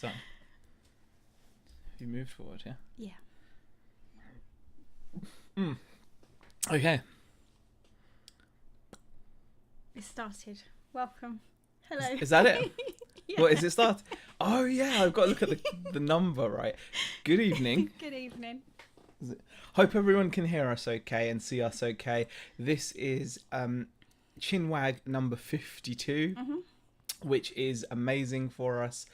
So, have you moved forward? Yeah. Yeah. Okay. It started. Welcome. Hello. Is that it? Yeah. What is it? Start? Oh yeah, I've got to look at the number, right? Good evening. Good evening. Hope everyone can hear us okay and see us okay. This is Chinwag number 52, which is amazing for us.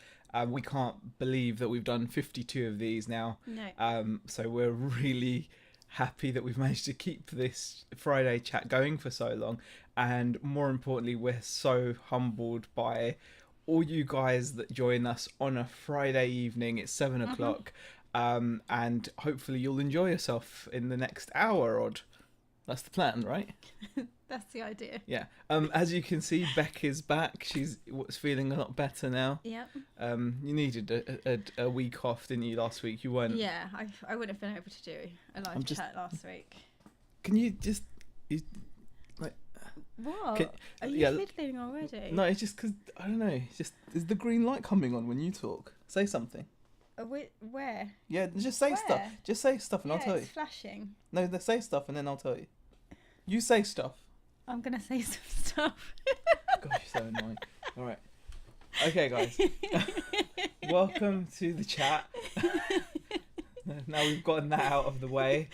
We can't believe that we've done 52 of these now. No. So we're really happy that we've managed to keep this Friday chat going for so long. And more importantly, we're so humbled by all you guys that join us on a Friday evening. It's 7 o'clock. And hopefully you'll enjoy yourself in the next hour odd. That's the plan, right? That's the idea. Yeah. As you can see, Beck is back. She's feeling a lot better now. Yeah. You needed a week off, didn't you, last week? You weren't... Yeah, I wouldn't have been able to do a live chat last week. Can you just... What? Are you fiddling already? No, it's just because, I don't know, it's just, is the green light coming on when you talk? Say something. Where? Yeah, just say stuff. Just say stuff and I'll tell you. It's flashing. No, say stuff and then I'll tell you. You say stuff. I'm going to say some stuff. Gosh, you're so annoying. Alright. Okay, guys. Welcome to the chat. Now we've gotten that out of the way.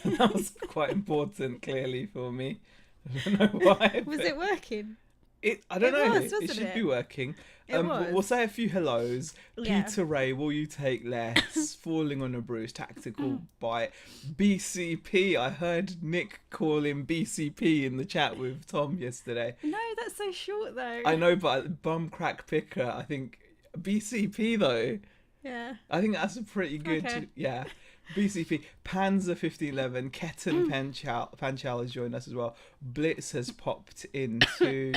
That was quite important, clearly, for me. I don't know why. Was it working? I don't know. It should be working. Was. We'll say a few hellos. Yeah. Peter Ray, will you take less? Falling on a bruise, tactical bite. BCP. I heard Nick call him BCP in the chat with Tom yesterday. No, that's so short though. I know, but bum crack picker. I think BCP though. Yeah. I think that's a pretty good. Okay. Yeah. BCP, Panzer 1511, Ketan Panchal has joined us as well. Blitz has popped in too.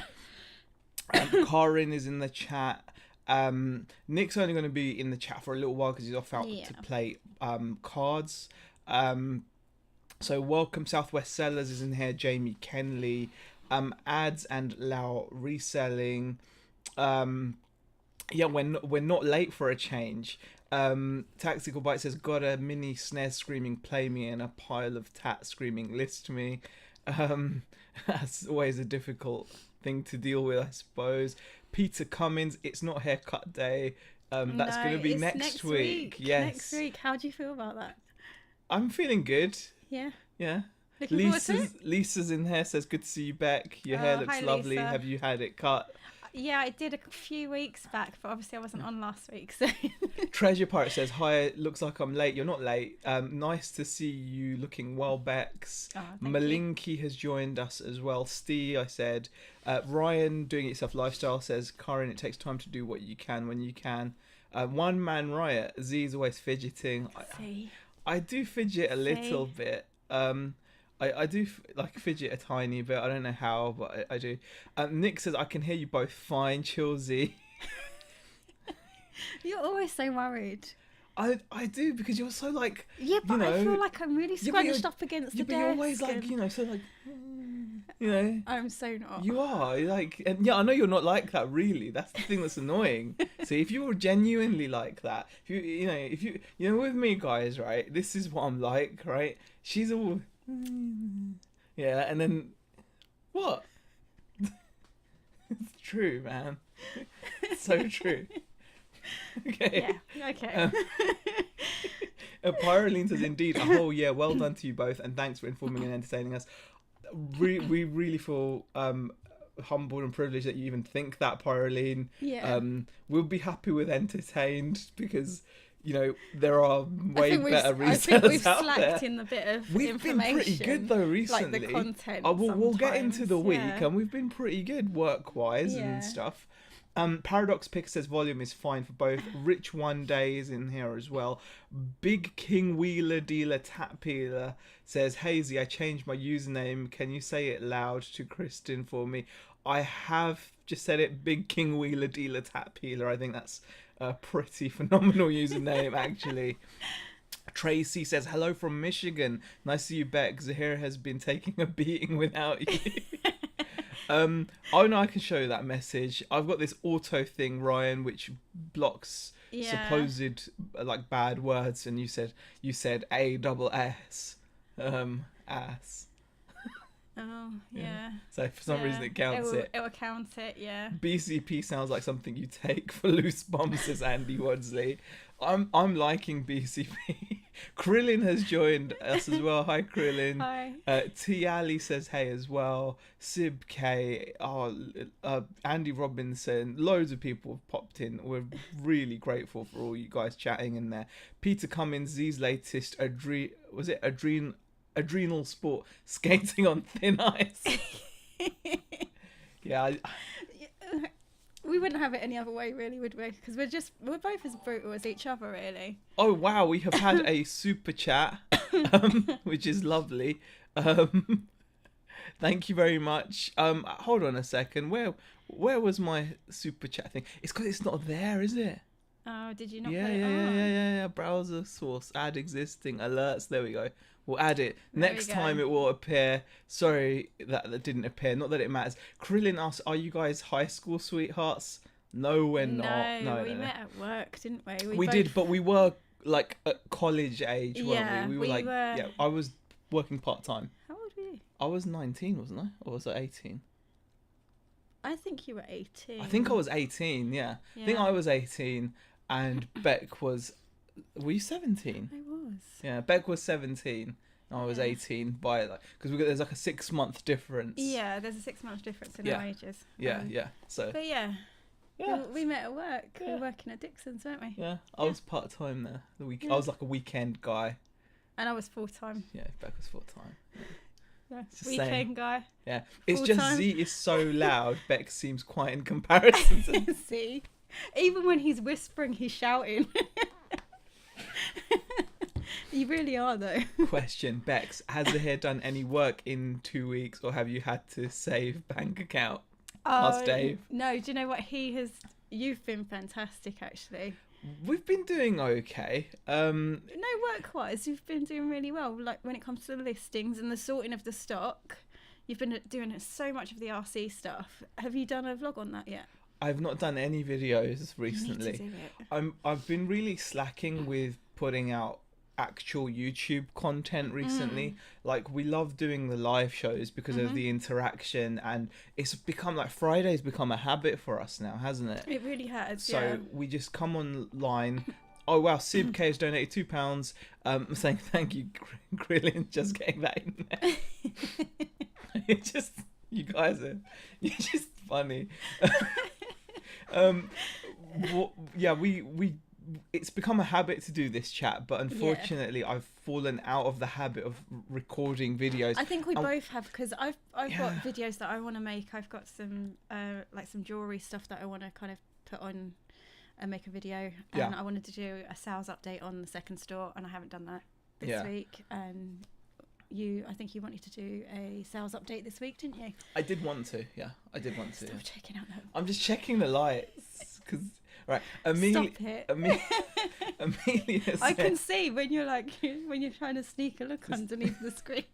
Karin is in the chat. Nick's only going to be in the chat for a little while because he's off out to play cards. So welcome. Southwest Sellers is in here. Jamie Kenley. Ads and Lau reselling. Yeah, we're not late for a change. Tactical Bite says, got a mini snare screaming play me and a pile of tat screaming list me. That's always a difficult thing to deal with, I suppose. Peter Cummins, it's not haircut day. That's going to be next week. Yes. Next week. How do you feel about that? I'm feeling good. Yeah. Yeah. Looking forward to it? Lisa's in here, says, good to see you back. Your hair looks lovely. Lisa. Have you had it cut? Yeah, I did a few weeks back, but obviously I wasn't on last week. So Treasure Pirate says, hi, looks like I'm late. You're not late. Nice to see you looking well, Bex. Malinki has joined us as well. Steve, I said. Ryan, Doing It Yourself Lifestyle, says, Karin, it takes time to do what you can when you can. One Man Riot, Z is always fidgeting. I do fidget a little bit. I do fidget a tiny bit. I don't know how, but I do. Nick says, I can hear you both fine, Chilsey. You're always so worried. I do, because you're so like... Yeah, but I feel like I'm really scrunched up against the desk. But you're always like, so like... I'm so not. You are, like... And yeah, I know you're not like that, really. That's the thing that's annoying. See, if you were genuinely like that, if you with me, guys, right? This is what I'm like, right? She's all... Yeah, and then what? It's true, man. It's so true. Okay. Yeah. Okay. Pyroline says, indeed. Oh yeah, well done to you both, and thanks for informing and entertaining us. We really feel humbled and privileged that you even think that, Pyroline. Yeah. We'll be happy with entertained, because there are way better resellers out there. I think we've slacked in the bit of We've information. been pretty good though recently. Like the content. We'll get into the week, and we've been pretty good work-wise and stuff. Paradox Picker says volume is fine for both. Rich One Day is in here as well. Big King Wheeler Dealer Tap Peeler says, Hazy, I changed my username. Can you say it loud to Kristen for me? I have just said it. Big King Wheeler Dealer Tap Peeler. I think that's a pretty phenomenal username, actually. Tracy says, hello from Michigan. Nice to see you back. Zahira has been taking a beating without you. Oh no, I can show you that message. I've got this auto thing, Ryan, which blocks supposed like bad words, and you said ASS, ass. Oh, yeah. So for some reason it counts it. It will count it, yeah. BCP sounds like something you take for loose bombs, says Andy Wadsley. I'm liking BCP. Krillin has joined us as well. Hi, Krillin. Hi. T. Ali says hey as well. Sib K. Andy Robinson. Loads of people have popped in. We're really grateful for all you guys chatting in there. Peter Cummins, Z's latest adrenal sport, skating on thin ice. Yeah. We wouldn't have it any other way, really, would we? Because we're both as brutal as each other, really. Oh wow, we have had a super chat, which is lovely. Thank you very much. Hold on a second. Where was my super chat thing? It's because it's not there, is it? Oh, did you not? Yeah. Browser source, add existing alerts. There we go. We'll add it. Next time it will appear. Sorry that didn't appear. Not that it matters. Krillin asks, are you guys high school sweethearts? No, we're not. No, we met at work, didn't we? We did, but we were like at college age, weren't we? We were yeah, I was working part-time. How old were you? I was 19, wasn't I? Or was I 18? I think you were 18. I think I was 18, yeah. I think I was 18 and Beck was... Were you 17? I was. Yeah, Beck was 17 and I was 18 by like... Because there's like a 6-month difference. Yeah, there's a 6-month difference in our ages. Yeah. So. But yeah. We met at work. Yeah. We were working at Dixon's, weren't we? Yeah, I was part-time there. I was like a weekend guy. And I was full-time. Yeah, Beck was full-time. Yeah, weekend guy. Yeah, it's just Z is so loud. Beck seems quiet in comparison to... See? Even when he's whispering, he's shouting. You really are, though. Question, Bex, has the hair done any work in 2 weeks, or have you had to save bank account? Ask Dave. No, do you know what you've been fantastic, actually. We've been doing okay. No, work-wise, you've been doing really well. Like when it comes to the listings and the sorting of the stock, you've been doing so much of the RC stuff. Have you done a vlog on that yet? I've not done any videos recently. You need to do it. I've been really slacking with putting out actual YouTube content recently. Like we love doing the live shows because of the interaction, and it's become like Friday's become a habit for us now, hasn't it? It really has. So we just come online. Oh wow, Sib K has donated £2. Saying thank you, Krillin, just getting that in there. It's just you're just funny. We it's become a habit to do this chat, but unfortunately I've fallen out of the habit of recording videos. I think we both have, because I've got videos that I want to make. I've got some some jewelry stuff that I want to kind of put on and make a video, and I wanted to do a sales update on the second store, and I haven't done that this week. And I think you wanted to do a sales update this week, didn't you? I did want to. Stop checking out that. I'm just checking the lights because right. Amelia, Stop it. Amelia said, I can see when you're trying to sneak a look underneath the screen.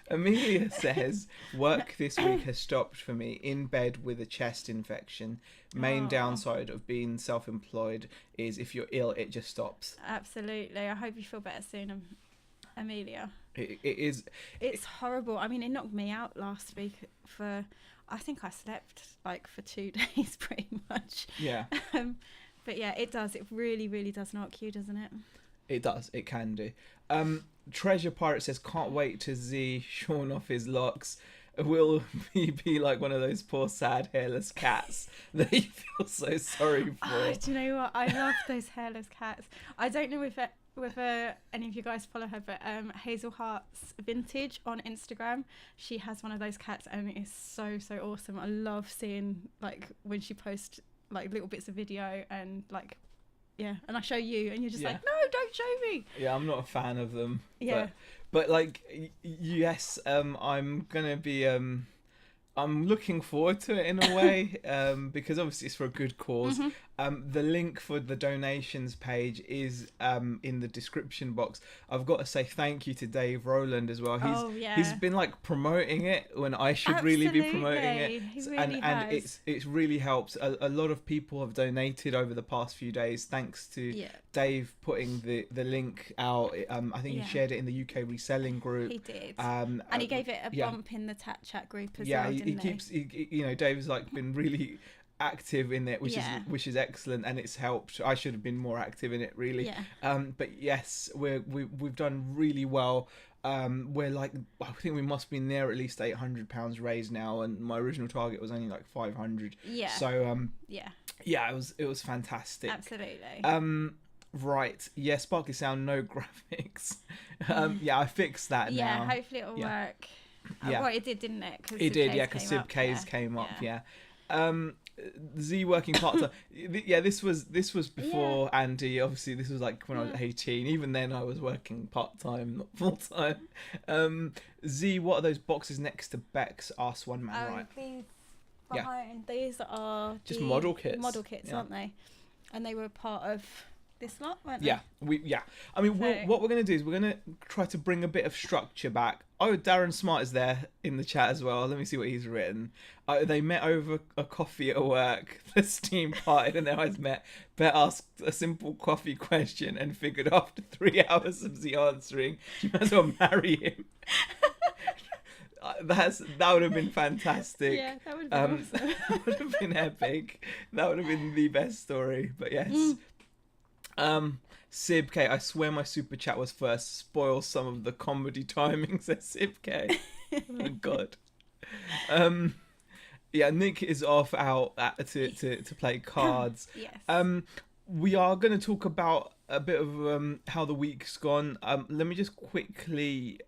Amelia says, work this week has stopped for me in bed with a chest infection. Main downside of being self-employed is if you're ill, it just stops. Absolutely. I hope you feel better soon, Amelia. It is. It's horrible. I mean, it knocked me out last week I think I slept like for 2 days pretty much. Yeah. But yeah, it does. It really, really does knock you, doesn't it? It does. It can do. Treasure Pirate says, can't wait to see Sean off his locks. Will he be like one of those poor, sad, hairless cats that you feel so sorry for? Oh, do you know what? I love those hairless cats. I don't know whether any of you guys follow her, but Hazel Hearts Vintage on Instagram, she has one of those cats, and it is so awesome. I love seeing like when she posts like little bits of video and like and I show you and you're just like, no, don't show me. I'm not a fan of them, but like yes, I'm gonna be I'm looking forward to it in a way, because obviously it's for a good cause. The link for the donations page is in the description box. I've got to say thank you to Dave Rowland as well. He's been like promoting it when I should really be promoting it. He really and has. it's really helped. A lot of people have donated over the past few days thanks to Dave putting the link out. I think he shared it in the UK reselling group. He did. And he gave it a bump in the chat group as well, didn't he? You know, Dave's like been really active in it, which is excellent, and it's helped. I should have been more active in it, really. But yes, we've done really well. We're like, I think we must be near at least £800 raised now, and my original target was only like 500. So it was fantastic. Absolutely. Right, Sparkly Sound, no graphics. I fixed that now. Hopefully it'll work. Well, it did, didn't it? It did, because Sib K's came up. Z working part time. This was before Andy. Obviously, this was like when I was 18. Even then, I was working part time, not full time. Z, what are those boxes next to Beck's? Asked one man. Right. These behind these are just model kits. Model kits, aren't they? And they were part of this lot, weren't they? I mean, what we're going to do is we're going to try to bring a bit of structure back. Oh, Darren Smart is there in the chat as well. Let me see what he's written. They met over a coffee at work. The steam parted and their eyes met. Bet asked a simple coffee question and figured after 3 hours of the answering, you might as well marry him. That would have been fantastic. Yeah, that would have been awesome. That would have been epic. That would have been the best story. But yes. Sib K, I swear my super chat was first. Spoil some of the comedy timing, says Sib K. Oh God. Nick is off out to play cards. Yes. We are going to talk about a bit of how the week's gone. Let me just quickly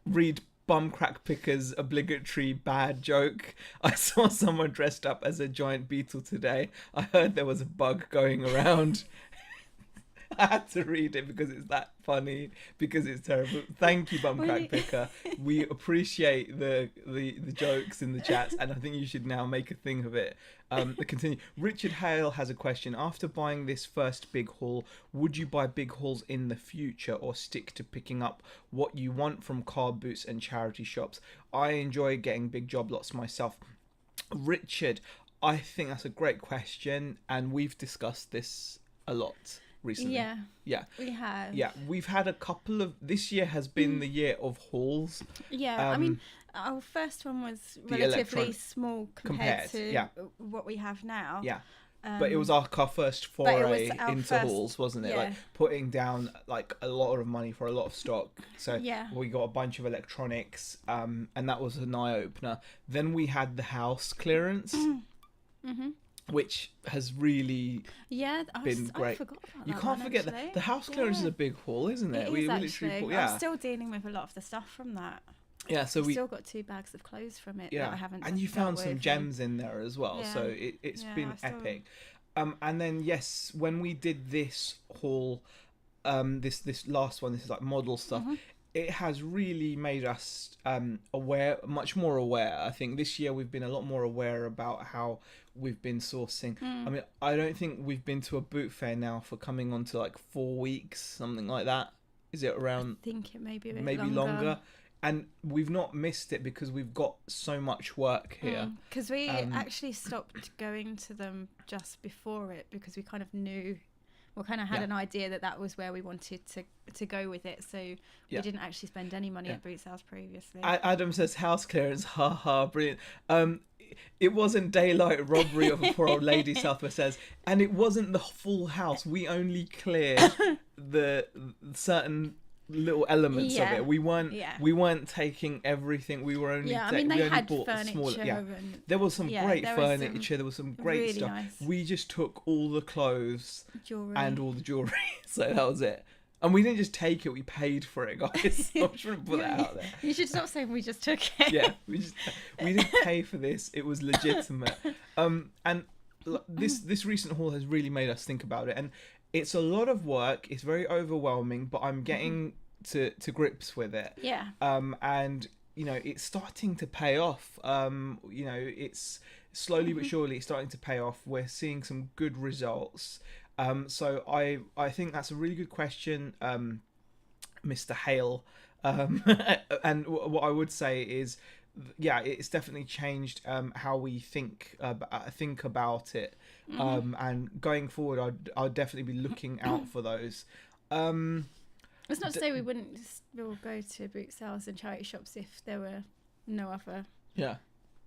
read Bumcrack Picker's obligatory bad joke. I saw someone dressed up as a giant beetle today. I heard there was a bug going around. I had to read it because it's that funny, because it's terrible. Thank you, Bumcrack Picker. We appreciate the jokes in the chats, and I think you should now make a thing of it. Continue. Richard Hale has a question. After buying this first big haul, would you buy big hauls in the future or stick to picking up what you want from car boots and charity shops? I enjoy getting big job lots myself. Richard, I think that's a great question, and we've discussed this a lot recently. We have. We've had a couple of. This year has been the year of hauls. I mean, our first one was relatively small compared to what we have now. But it was our first foray into hauls, wasn't it? Yeah. Like putting down like a lot of money for a lot of stock. So we got a bunch of electronics, and that was an eye opener. Then we had the house clearance. Which has really been great. I forgot about you that can't one, forget actually. that the house clearance is a big haul, isn't it? It We is literally I'm still dealing with a lot of the stuff from that. So I've still got 2 bags of clothes from it that I haven't. And you found some gems in there as well, so it's been epic. And then when we did this haul, this last one, this is like model stuff. It has really made us much more aware. I think this year we've been a lot more aware about how we've been sourcing. I mean, I don't think we've been to a boot fair now for coming on to like 4 weeks, something like that. Is it around? I think it may be a bit maybe longer. And we've not missed it because we've got so much work here. Because we actually stopped going to them just before it because we kind of knew. We kind of had an idea that was where we wanted to go with it, so we didn't actually spend any money at boot sales previously. Adam says house clearance, haha, brilliant. It wasn't daylight robbery of a poor old lady, Southwest says, and it wasn't the full house. We only cleared the certain little elements of it. We weren't taking everything. We were only they had furniture and there was some great furniture, there was some great really stuff. Nice. We just took all the clothes jewelry and all the jewelry. So that was it. And we didn't just take it, we paid for it, guys. I'm trying to put that out there. You should stop saying we just took it. We didn't pay for this. It was legitimate. And this recent haul has really made us think about it. And it's a lot of work. It's very overwhelming, but I'm getting to grips with it. Yeah. And it's starting to pay off. It's slowly but surely it's starting to pay off. We're seeing some good results. So I think that's a really good question, Mr. Hale. And what I would say is, yeah, it's definitely changed how we think about it. And going forward, I'd definitely be looking out for those. It's not to say we wouldn't still go to boot sales and charity shops if there were no other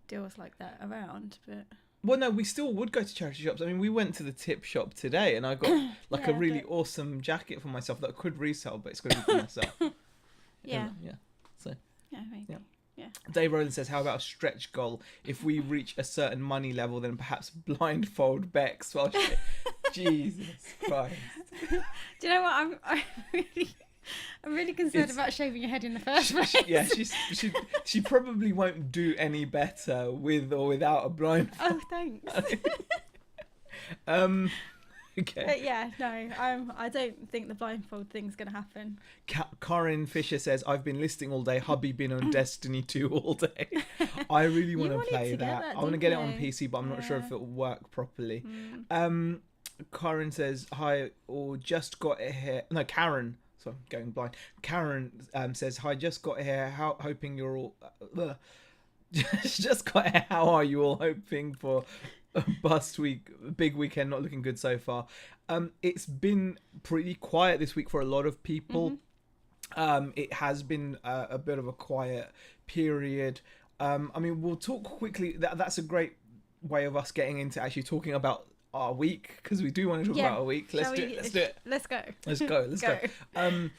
deals like that around, but... Well, no, we still would go to charity shops. I mean, we went to the tip shop today, and I got a really awesome jacket for myself that I could resell, but it's going to be for myself. Yeah. So. Yeah, maybe. Yeah. Dave Rowland says, "How about a stretch goal? If we reach a certain money level, then perhaps blindfold Bex." Well, Jesus Christ. Do you know what? I'm really concerned about shaving your head in the first place. Yeah, she probably won't do any better with or without a blindfold. Oh, thanks. Okay. But yeah, no, I don't think the blindfold thing's going to happen. Corinne Fisher says, "I've been listing all day. Hubby been on Destiny 2 all day." I really want to play that. I want to get it on PC, but I'm not sure if it'll work properly. Corinne says, "Hi, or just got it here." No, Karen. So I'm going blind. Karen says, "Hi, just got here. Hoping you're all just got here. How are you all? Hoping for a bust week, big weekend. Not looking good so far." It's been pretty quiet this week for a lot of people. It has been a bit of a quiet period. I mean, we'll talk quickly. That's a great way of us getting into actually talking about our week, because we do want to talk about our week. Let's do it. Let's go. Let's go.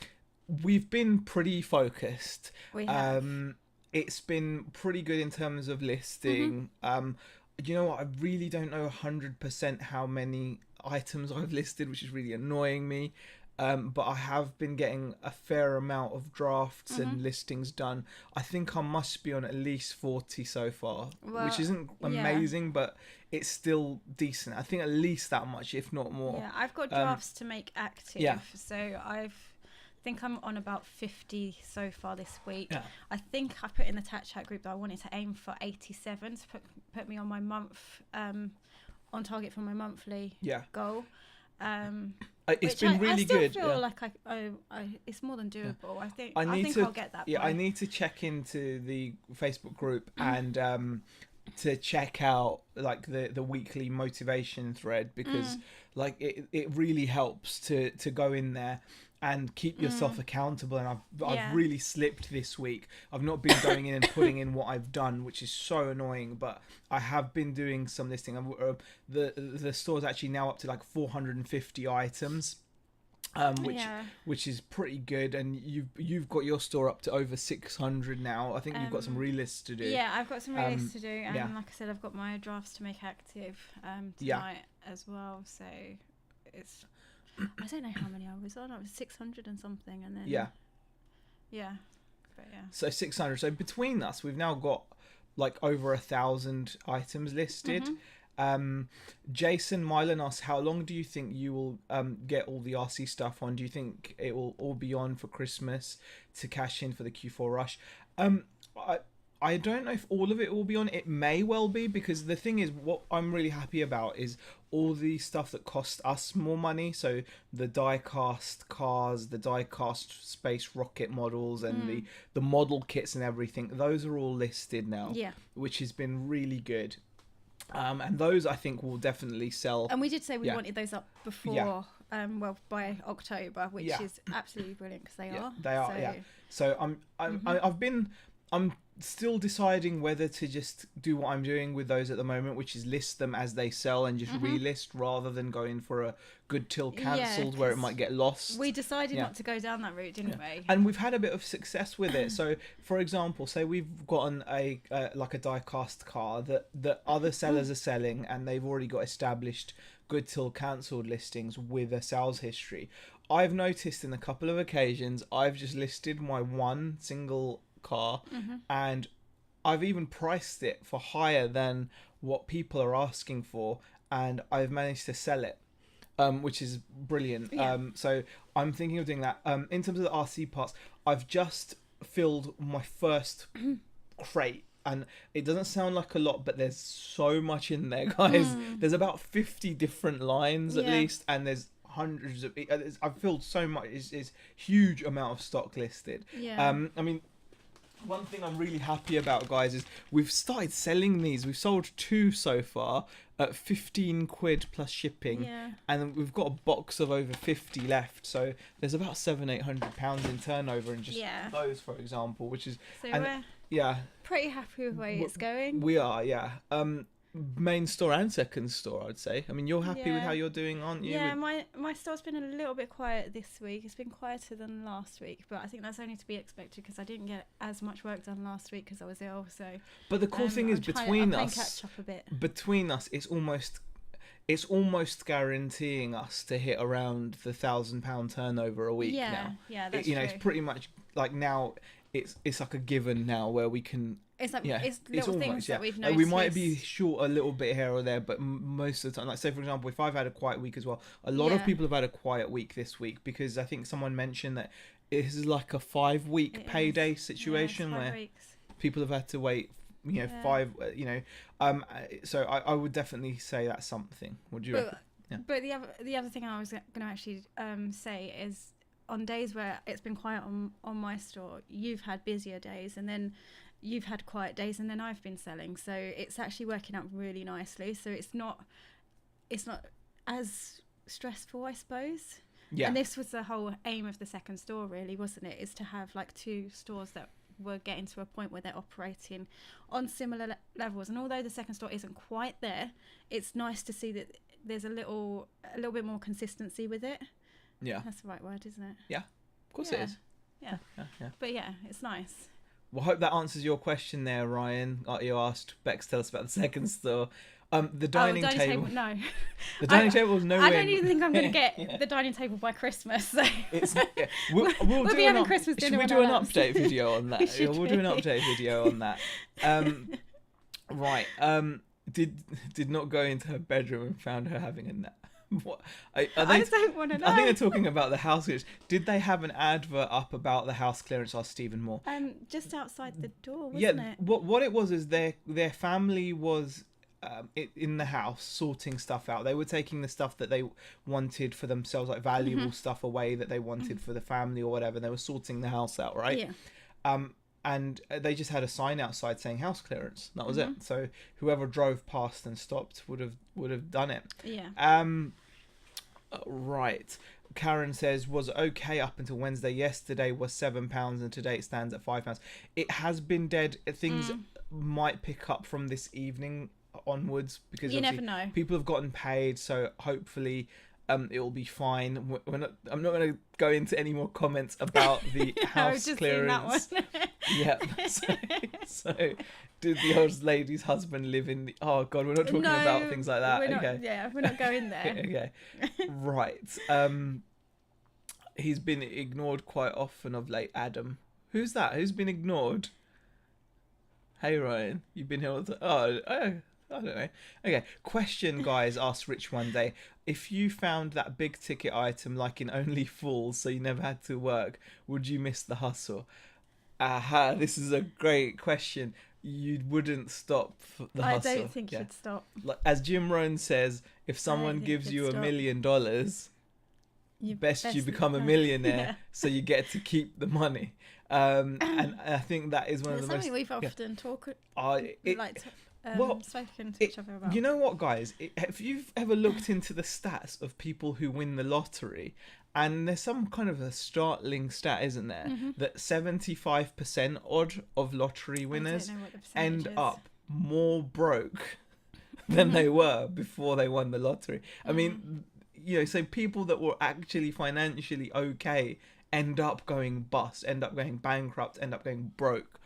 We've been pretty focused. We have. It's been pretty good in terms of listing. You know what? I really don't know 100% how many items I've listed, which is really annoying me. But I have been getting a fair amount of drafts and listings done. I think I must be on at least 40 so far, which isn't amazing, but it's still decent. I think at least that much, if not more. Yeah, I've got drafts to make active, so I think I'm on about 50 so far this week. Yeah. I think I put in the chat group that I wanted to aim for 87 to put me on my month, on target for my monthly goal. It's been really good. I still feel like it's more than doable. I think I'll get that. Yeah, I need to check into the Facebook group and to check out like the weekly motivation thread, because like it really helps to go in there and keep yourself accountable. And I've really slipped this week. I've not been going in and putting in what I've done, which is so annoying, but I have been doing some listing. The store's actually now up to like 450 items, which is pretty good. And you've got your store up to over 600 now. I think you've got some relists to do. Yeah, I've got some relists to do, and like I said, I've got my drafts to make active tonight as well. So it's, I don't know how many I was on. I was 600 and something, and then so 600. So between us, we've now got like over 1,000 items listed. Jason Milan asks, "How long do you think you will get all the RC stuff on? Do you think it will all be on for Christmas to cash in for the Q4 rush?" I don't know if all of it will be on. It may well be, because the thing is, what I'm really happy about is all the stuff that cost us more money. So the die-cast cars, the die-cast space rocket models, and the model kits and everything. Those are all listed now, which has been really good. And those I think will definitely sell. And we did say we wanted those up before, by October, which is absolutely brilliant, because they are. They are, so I'm still deciding whether to just do what I'm doing with those at the moment, which is list them as they sell and just relist, rather than going for a good till cancelled where it might get lost. We decided not to go down that route, didn't we? And we've had a bit of success with it. So, for example, say we've gotten a die-cast car that other sellers are selling, and they've already got established good till cancelled listings with a sales history. I've noticed in a couple of occasions I've just listed my one single car, and I've even priced it for higher than what people are asking for, and I've managed to sell it, which is brilliant. So I'm thinking of doing that. In terms of the RC parts, I've just filled my first crate. And it doesn't sound like a lot, but there's so much in there, guys. There's about 50 different lines at least, and there's hundreds of... I've filled so much. It's huge amount of stock listed. Yeah. I mean, one thing I'm really happy about, guys, is we've started selling these. We've sold 2 so far at 15 quid plus shipping. Yeah. And we've got a box of over 50 left. So there's about £700-800 in turnover in just those, for example, which is... So we're pretty happy with the way it's going. We are, yeah. Main store and second store, I'd say. I mean, you're happy with how you're doing, aren't you? Yeah, my store's been a little bit quiet this week. It's been quieter than last week, but I think that's only to be expected because I didn't get as much work done last week because I was ill. So, but the cool thing is, between us, catch up a bit. Between us, it's almost guaranteeing us to hit around the £1,000 turnover a week now. Yeah, that's true. It's pretty much like now. It's like a given now where we can. It's like it's little things that we've noticed. We might be short a little bit here or there, but most of the time, like say for example, if I've had a quiet week as well, a lot of people have had a quiet week this week because I think someone mentioned that this is like a 5-week payday situation where people have had to wait. 5. So I would definitely say that's something. Would you? But the other thing I was going to actually say is, on days where it's been quiet on my store, you've had busier days, and then you've had quiet days, and then I've been selling. So it's actually working out really nicely. So it's not as stressful, I suppose. Yeah. And this was the whole aim of the second store, really, wasn't it? Is to have like 2 stores that were getting to a point where they're operating on similar levels. And although the second store isn't quite there, it's nice to see that there's a little bit more consistency with it. Yeah. That's the right word, isn't it? Yeah. Of course it is. Yeah. But yeah, it's nice. Well, I hope that answers your question there, Ryan. You asked Bex, tell us about the second store. The dining table. No. The dining table is nowhere. I don't even think I'm going to get the dining table by Christmas. So. We'll be having Christmas dinner. Should we do an update video on that? We'll do an update video on that. Right. Did not go into her bedroom and found her having a nap. What? I just don't want to know. I think they're talking about the house clearance. Did they have an advert up about the house clearance? Asked Stephen Moore. Just outside the door, wasn't it? What it was is their family was in the house sorting stuff out. They were taking the stuff that they wanted for themselves, like valuable stuff away that they wanted for the family or whatever. And they were sorting the house out, right? Yeah. And they just had a sign outside saying house clearance. That was it. So whoever drove past and stopped would have done it. Yeah. Right. Karen says was okay up until Wednesday. Yesterday was £7 and today it stands at £5. It has been dead. Things might pick up from this evening onwards because you never know. People have gotten paid, so hopefully it will be fine. I'm not going to go into any more comments about the house clearance. Yeah. So did the old lady's husband live in the... Oh God, we're not talking about things like that. We're not going there. Okay. Right. He's been ignored quite often of late, Adam. Who's that? Who's been ignored? Hey Ryan, you've been here all the time. Oh, I don't know. Okay. Question, guys, asked Rich one day. If you found that big ticket item like in Only Fools, so you never had to work, would you miss the hustle? Aha, this is a great question. You wouldn't stop the hustle. I don't think you'd stop. Like, as Jim Rohn says, if someone gives you $1 million, best you become a millionaire so you get to keep the money. And I think that is one of the most... something we've often spoken to each other about. You know what, guys? If you've ever looked into the stats of people who win the lottery, and there's some kind of a startling stat, isn't there, that 75% odd of lottery winners end up more broke than they were before they won the lottery. I mean, so people that were actually financially okay end up going bust, end up going bankrupt, end up going broke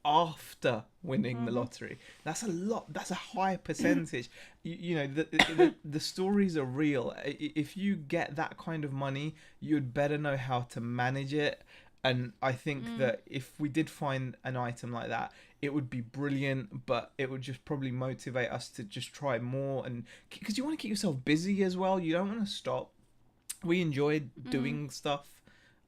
after winning the lottery. That's a lot. That's a high percentage. The stories are real. If you get that kind of money, you'd better know how to manage it. And I think that if we did find an item like that, it would be brilliant, but it would just probably motivate us to just try more. And because you want to keep yourself busy as well, you don't want to stop. We enjoy doing stuff.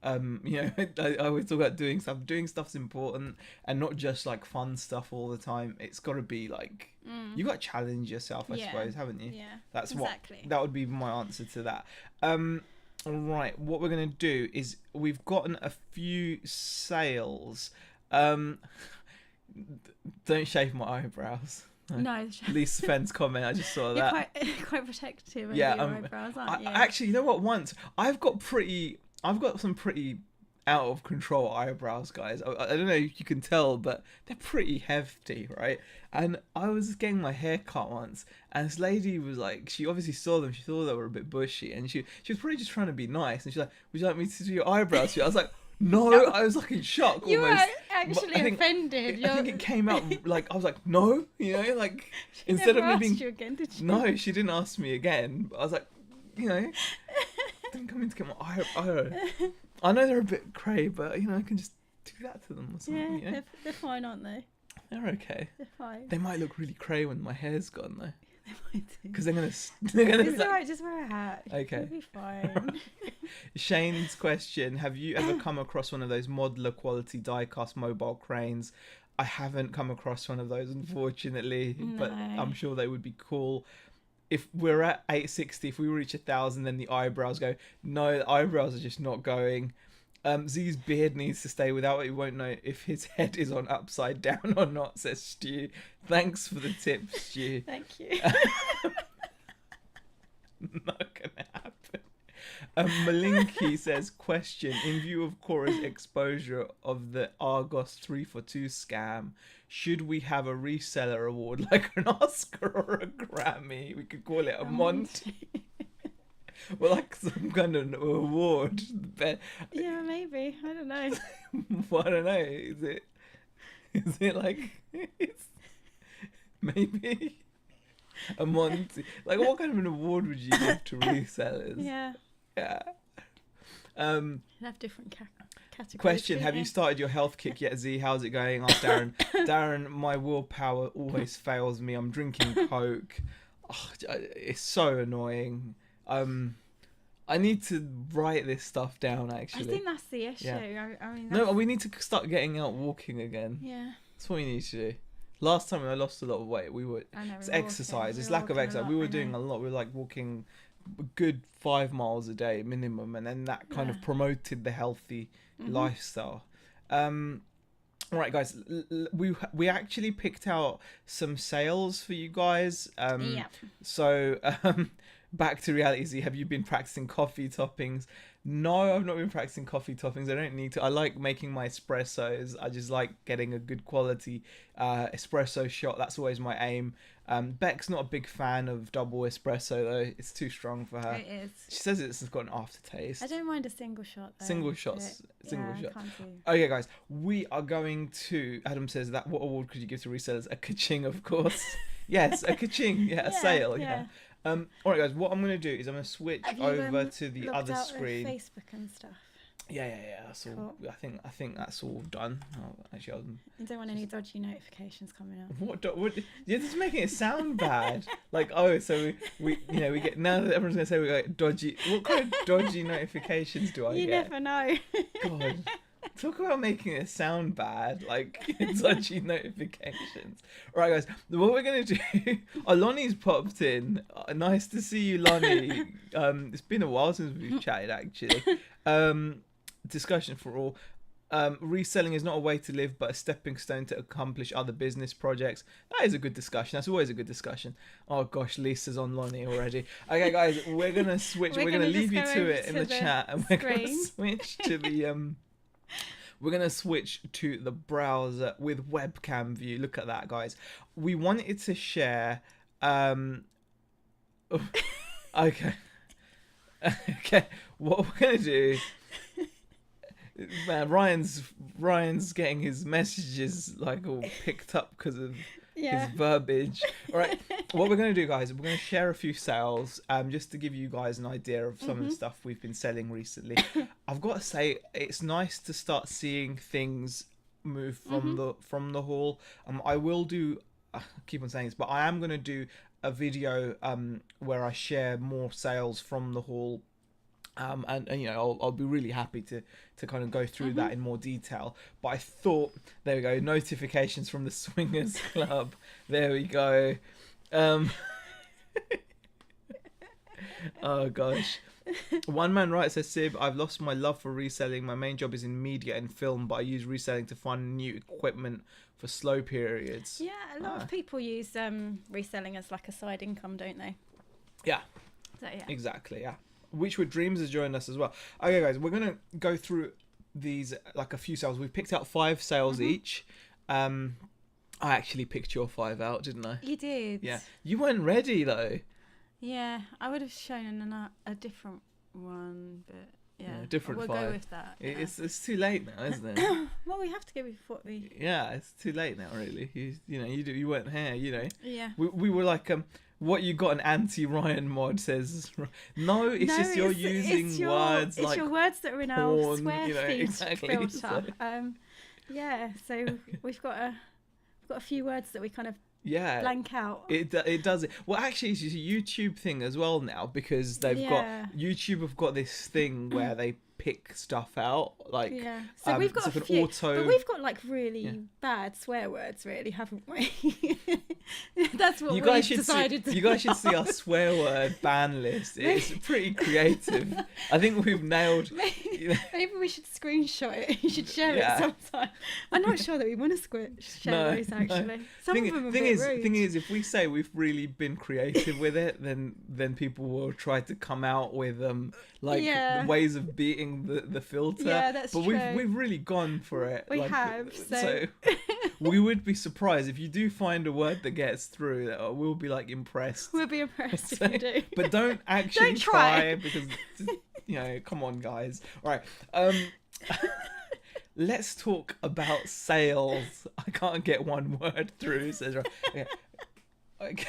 You know, I always talk about doing stuff. Doing stuff's important, and not just like fun stuff all the time. It's got to be like you got to challenge yourself, I suppose, haven't you? Yeah, That's exactly. that would be my answer to that. All right, what we're gonna do is we've gotten a few sales. Don't shave my eyebrows. No, Least offense comment. I just saw you're that. quite protective of Yeah, your eyebrows, aren't you? Actually, you know what? Once I've got some pretty out of control eyebrows, guys. I don't know if you can tell, but they're pretty hefty, right? And I was getting my hair cut once, and this lady was like, she obviously saw them. She thought they were a bit bushy, and she was probably just trying to be nice. And she's like, "Would you like me to do your eyebrows?" I was like, "No." I was like in shock. You almost. were actually offended. I think it came out like I was like, "No," you know, like instead never of me being. asked you again, did she? No, she didn't ask me again. But I was like, you know, didn't come in to get my eyebrows. I know they're a bit cray, but you know, I can just do that to them or something. Yeah, you know? they're fine, aren't they? They're okay. They're fine. They might look really cray when my hair's gone though, They might do. because they're gonna. It's alright, just wear a hat. Okay. You'll be fine. Shane's question: have you ever come across one of those modular quality die-cast mobile cranes? I haven't come across one of those, unfortunately, but No. I'm sure they would be cool. If we're at 860, if we reach 1,000, then the eyebrows go. No, the eyebrows are just not going. Z's beard needs to stay without it. He won't know if his head is on upside down or not, says Stu. Thanks for the tip, Stu. Thank you. Not gonna happen. Malinki says, question: in view of Cora's exposure of the Argos 3 for 2 scam, should we have a reseller award like an Oscar or a Grammy? We could call it a Monty. Well, like some kind of award. Yeah, maybe. I don't know. Well, I don't know. Is it like it's maybe a Monty? Like, what kind of an award would you give to resellers? Yeah. Yeah. They have different categories. Question: have you started your health kick yet, Z? How's it going? Asked Darren. Darren, my willpower always fails me. I'm drinking Coke. Oh, it's so annoying. I need to write this stuff down. Actually, I think that's the issue. Yeah. I mean, No, we need to start getting out walking again. Yeah. That's what we need to do. Last time I lost a lot of weight, it's exercise. It's lack of exercise. We were doing a lot. We were like walking a good 5 miles a day minimum, and then that kind of promoted the healthy lifestyle. All right, guys, we actually picked out some sales for you guys. So back to reality. Z, have you been practicing coffee toppings? No, I've not been practicing coffee toppings. I don't need to. I like making my espressos. I just like getting a good quality espresso shot. That's always my aim. Beck's not a big fan of double espresso though. It's too strong for her. It is. She says it's got an aftertaste. I don't mind a single shot though. Single shots. Single shot. Can't do. Okay, guys, we are going to. Adam says that. What award could you give to resellers? A ka-ching, of course. Yes, a ka-ching. Yeah, a sale. Yeah. All right, guys. What I'm going to do is I'm going to switch over to the other screen. Facebook and stuff. Yeah. That's all. Cool. I think that's all done. Oh, actually, you don't want any dodgy notifications coming up. What? You're just making it sound bad. Like, oh, so we get, now that everyone's going to say we got dodgy. What kind of dodgy notifications do I get? You never know. God. Talk about making it sound bad, like dodgy notifications. All right, guys, what we're going to do... Oh, Lonnie's popped in. Nice to see you, Lonnie. It's been a while since we've chatted, actually. Discussion for all. Reselling is not a way to live, but a stepping stone to accomplish other business projects. That is a good discussion. That's always a good discussion. Oh, gosh, Lisa's on Lonnie already. Okay, guys, we're going to switch. We're going to leave you to it in the chat, and we're going to switch to the... We're going to switch to the browser with webcam view. Look at that, guys. We wanted to share... Okay. Okay. What we're going to do... Man, Ryan's getting his messages like all picked up because of his verbiage. All right, what we're going to do, guys, we're going to share a few sales just to give you guys an idea of some of the stuff we've been selling recently. I've got to say, it's nice to start seeing things move from the haul. I will do, I keep on saying this, but I am going to do a video where I share more sales from the haul And you know, I'll be really happy to kind of go through that in more detail. But I thought, there we go, notifications from the Swingers Club. There we go. Oh gosh. One man writes, says, Sib, I've lost my love for reselling. My main job is in media and film, but I use reselling to fund new equipment for slow periods. Yeah, a lot of people use reselling as like a side income, don't they? Yeah. So, yeah. Exactly, yeah. Witchwood Dreams has joined us as well. Okay, guys, we're going to go through these, like a few sales. We've picked out 5 sales each. I actually picked your 5 out, didn't I? You did. Yeah. You weren't ready, though. Yeah, I would have shown a different one, but yeah, different we'll 5. go with that. Yeah. It's too late now, isn't it? Well, we have to go with what we... Yeah, it's too late now, really. You weren't here, you know. Yeah. We were like, what you got an anti-Ryan mod says. No, it's just you're using words like... It's your words that are in our porn, swear you know, feed exactly, filter. so. Yeah, so we've got a few words that we kind of Yeah, blank out. It does it. Well, actually, it's just a YouTube thing as well now, because they've got YouTube have got this thing where they pick stuff out, like So we've got like a few, auto. but we've got like really bad swear words, really, haven't we? That's what you guys we've decided. You guys should see our swear word ban list. It's pretty creative. I think we've nailed. Maybe we should screenshot it. You should share it sometime. I'm not sure that we want to share those actually. Some of them are a bit rude. Thing is, if we say we've really been creative with it, then people will try to come out with the ways of beating the filter. Yeah, that's true. But we've really gone for it. We have. So we would be surprised if you do find a word that gets through. We'll be like impressed. We'll be impressed if you do. But don't actually try, because come on, guys. All right. Let's talk about sales. I can't get one word through. Says right. Okay.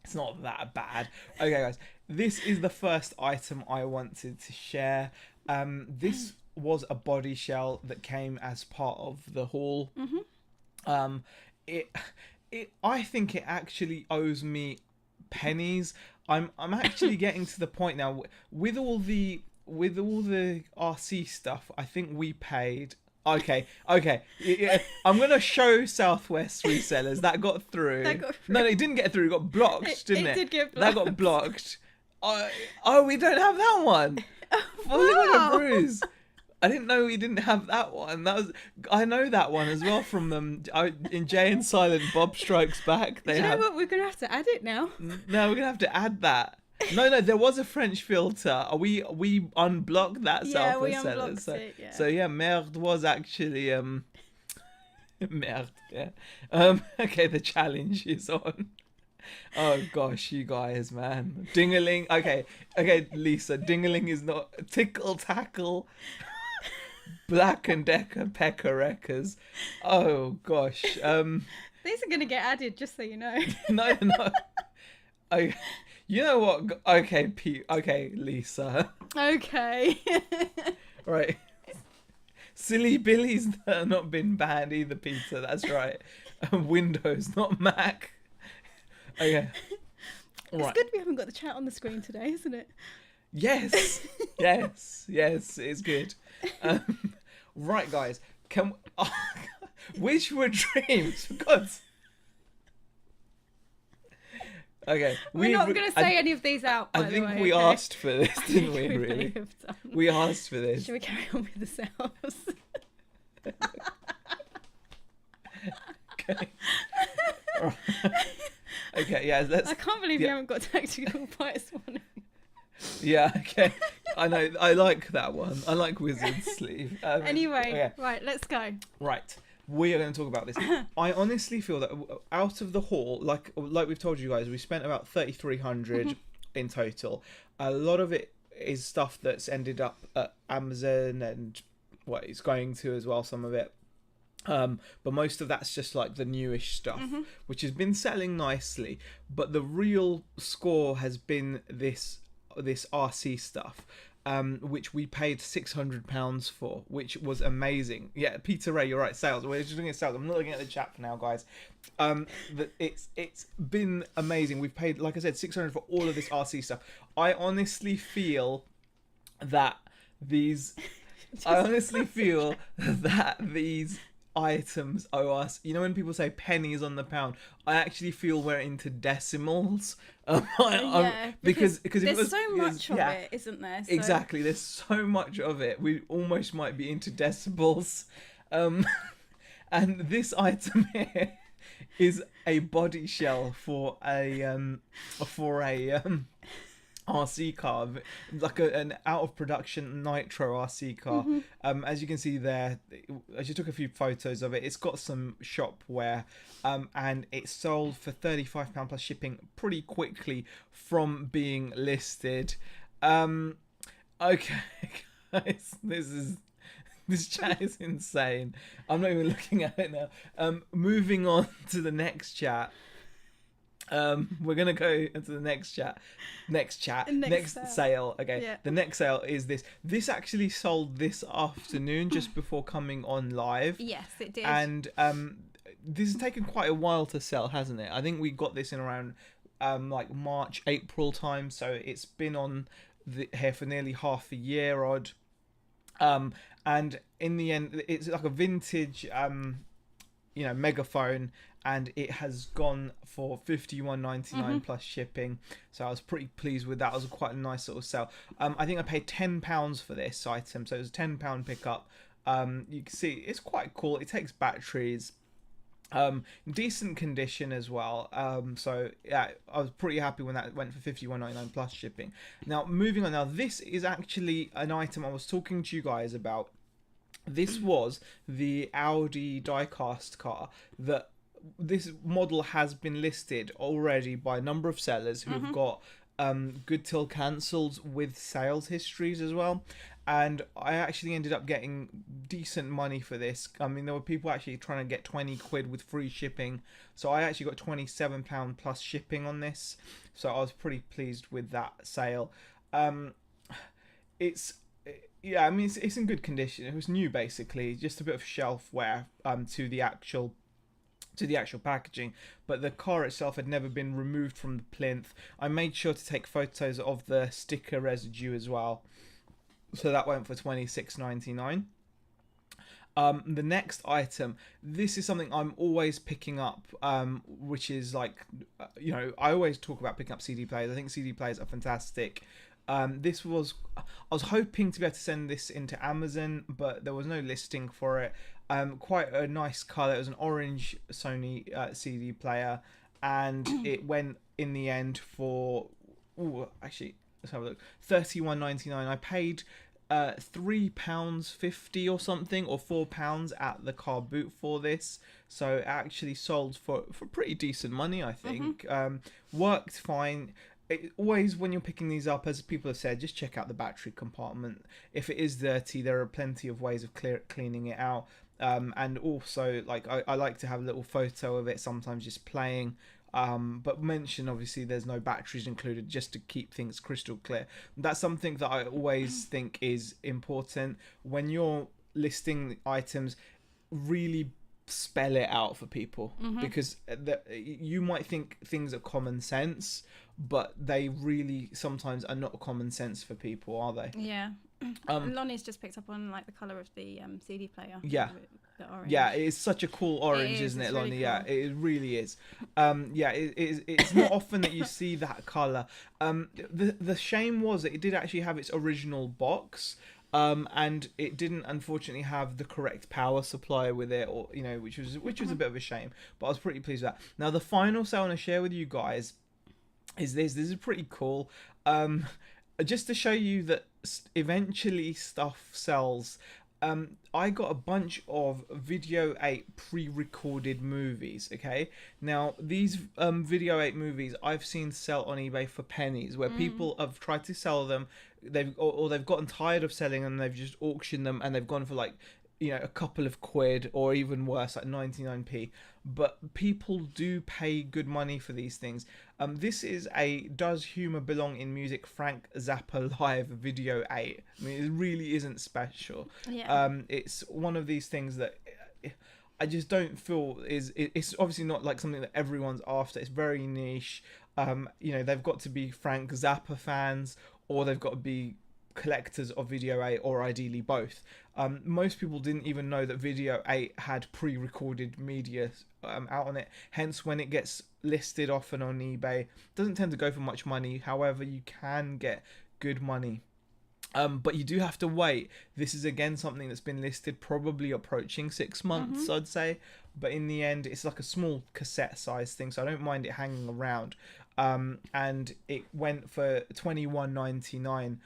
It's not that bad. Okay, guys. This is the first item I wanted to share. This was a body shell that came as part of the haul. I think it actually owes me pennies. I'm actually getting to the point now with all the RC stuff. I think we paid. Okay. Yeah, I'm gonna show Southwest resellers that got through. No, it didn't get through. It got blocked, didn't it? It did get blocked. That got blocked. We don't have that one. Wow. Bruise. I didn't know we didn't have that one. I know that one as well from them. In Jay and Silent Bob Strikes Back. Do you know what? We're gonna have to add it now. No, we're gonna have to add that. No, there was a French filter. We unblocked that Southwest seller. So yeah, merde was actually merde. Yeah. Okay, the challenge is on. Oh gosh, you guys, man. Dingaling. Okay, Lisa. Dingaling is not tickle tackle. Black and Decker Pecker Wreckers. Oh gosh. These are gonna get added, just so you know. No. You know what? Okay, Pete. Okay, Lisa. Okay. Right. Silly Billy's not been banned either, Peter. That's right. Windows, not Mac. Okay. It's good we haven't got the chat on the screen today, isn't it? Yes. It's good. Right, guys. Which were dreams? For God's... Okay. We're not going to say any of these out, by I think we asked for this, didn't we, really? We asked for this. Should we carry on with the sales? Okay. Right. Okay, yeah, let's... I can't believe you haven't got tactical bias one. Yeah, okay. I know, I like that one. I like Wizard Sleeve. Anyway, right, let's go. Right. We are going to talk about this. I honestly feel that out of the haul, like we've told you guys, we spent about 3,300 in total. A lot of it is stuff that's ended up at Amazon and it's going to as well, some of it. But most of that's just like the newish stuff, which has been selling nicely. But the real score has been this RC stuff. Which we paid £600 for, which was amazing. Yeah, Peter Ray, you're right. Sales. We're just looking at sales. I'm not looking at the chat for now, guys. It's been amazing. We've paid, like I said, £600 for all of this RC stuff. I honestly feel that these I honestly feel that these items owe us. You know, when people say pennies on the pound, I actually feel we're into decimals. Yeah, because if it there's was, so much of yeah, it, isn't there? So, exactly. There's so much of it. We almost might be into decibels. Um, and this item here is a body shell for a RC car, like an out of production nitro RC car. As you can see there, I just took a few photos of it. It's got some shop wear, and it sold for £35 plus shipping pretty quickly from being listed. Okay, guys, this chat is insane. I'm not even looking at it now. Moving on to the next chat. We're gonna go into the next sale. Okay, Yeah. the next sale is this. This actually sold this afternoon, just before coming on live. yes, it did. And this has taken quite a while to sell, hasn't it? I think we got this in around like March, April time. So it's been on here for nearly half a year odd. And in the end, it's like a vintage megaphone, and it has gone for £51.99 plus shipping. So I was pretty pleased with that. It was quite a nice little sale. I think I paid £10 for this item, so it was a £10 pickup. You can see it's quite cool. It takes batteries. Decent condition as well. So yeah, I was pretty happy when that went for £51.99 plus shipping. Now moving on. Now this is actually an item I was talking to you guys about. This was the Audi diecast car that this model has been listed already by a number of sellers who've got good till cancels with sales histories as well. And I actually ended up getting decent money for this. I mean, there were people actually trying to get 20 quid with free shipping. So I actually got £27 plus shipping on this. So I was pretty pleased with that sale. It's in good condition. It was new, basically, just a bit of shelf wear to the actual packaging, but the car itself had never been removed from the plinth. I made sure to take photos of the sticker residue as well, so that went for £26.99. The next item, this is something I'm always picking up, which is like, I always talk about picking up CD players. I think CD players are fantastic. I was hoping to be able to send this into Amazon, but there was no listing for it. Quite a nice colour. It was an orange Sony CD player, and it went in the end for let's have a look. £31.99. I paid £3.50 or something, or £4 at the car boot for this. So it actually sold for pretty decent money, I think. Worked fine. Always when you're picking these up, as people have said, just check out the battery compartment. If it is dirty, there are plenty of ways of cleaning it out. And also, like, I like to have a little photo of it sometimes just playing. But mention, obviously, there's no batteries included, just to keep things crystal clear. That's something that I always think is important when you're listing items. Really spell it out for people, because you might think things are common sense, but they really sometimes are not common sense for people, are they? Yeah. Lonnie's just picked up on like the colour of the CD player. Yeah. The orange. Yeah, it's such a cool orange, isn't it, Lonnie? Really cool. Yeah, it really is. It's not often that you see that colour. The shame was that it did actually have its original box, and it didn't unfortunately have the correct power supply with it, or which was a bit of a shame. But I was pretty pleased with that. Now the final sale I want to share with you guys is this. This is pretty cool. Just to show you that eventually stuff sells. I got a bunch of Video 8 pre-recorded movies. Okay, now these Video 8 movies I've seen sell on eBay for pennies, where people have tried to sell them, they've gotten tired of selling them, they've just auctioned them, and they've gone for like a couple of quid, or even worse, like 99p. But people do pay good money for these things. This is a Does Humour Belong in Music Frank Zappa Live Video 8. I mean, it really isn't special. Yeah. It's one of these things that I just don't feel it's obviously not like something that everyone's after. It's very niche. They've got to be Frank Zappa fans, or they've got to be collectors of Video 8, or ideally both. Most people didn't even know that Video 8 had pre-recorded media out on it. Hence, when it gets listed often on eBay, it doesn't tend to go for much money. However, you can get good money. But you do have to wait. This is again something that's been listed probably approaching 6 months, I'd say. But in the end, it's like a small cassette size thing, so I don't mind it hanging around. And it went for $21.99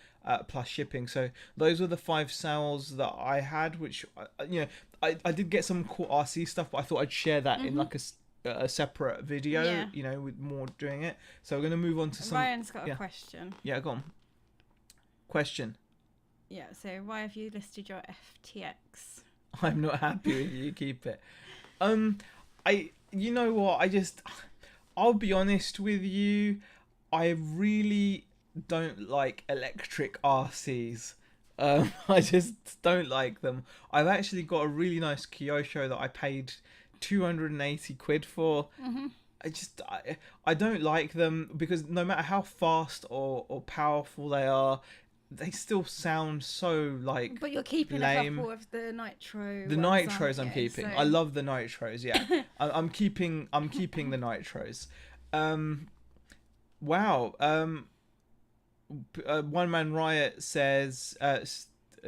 plus shipping. So those were the 5 sales that I had, which I did get some cool RC stuff, but I thought I'd share that in like a separate video, with more doing it. So we're going to move on to some. Ryan's got a question. Yeah, go on. Question. Yeah, so why have you listed your FTX? I'm not happy with you. Keep it. You know what? I'll be honest with you. I really don't like electric RCs. I just don't like them. I've actually got a really nice Kyosho that I paid 280 quid for. I don't like them because no matter how fast or powerful they are, they still sound so like. But you're keeping lame. A couple of the nitro. The nitros I'm keeping. So... I love the nitros. Yeah, I'm keeping the nitros. Wow. One Man Riot says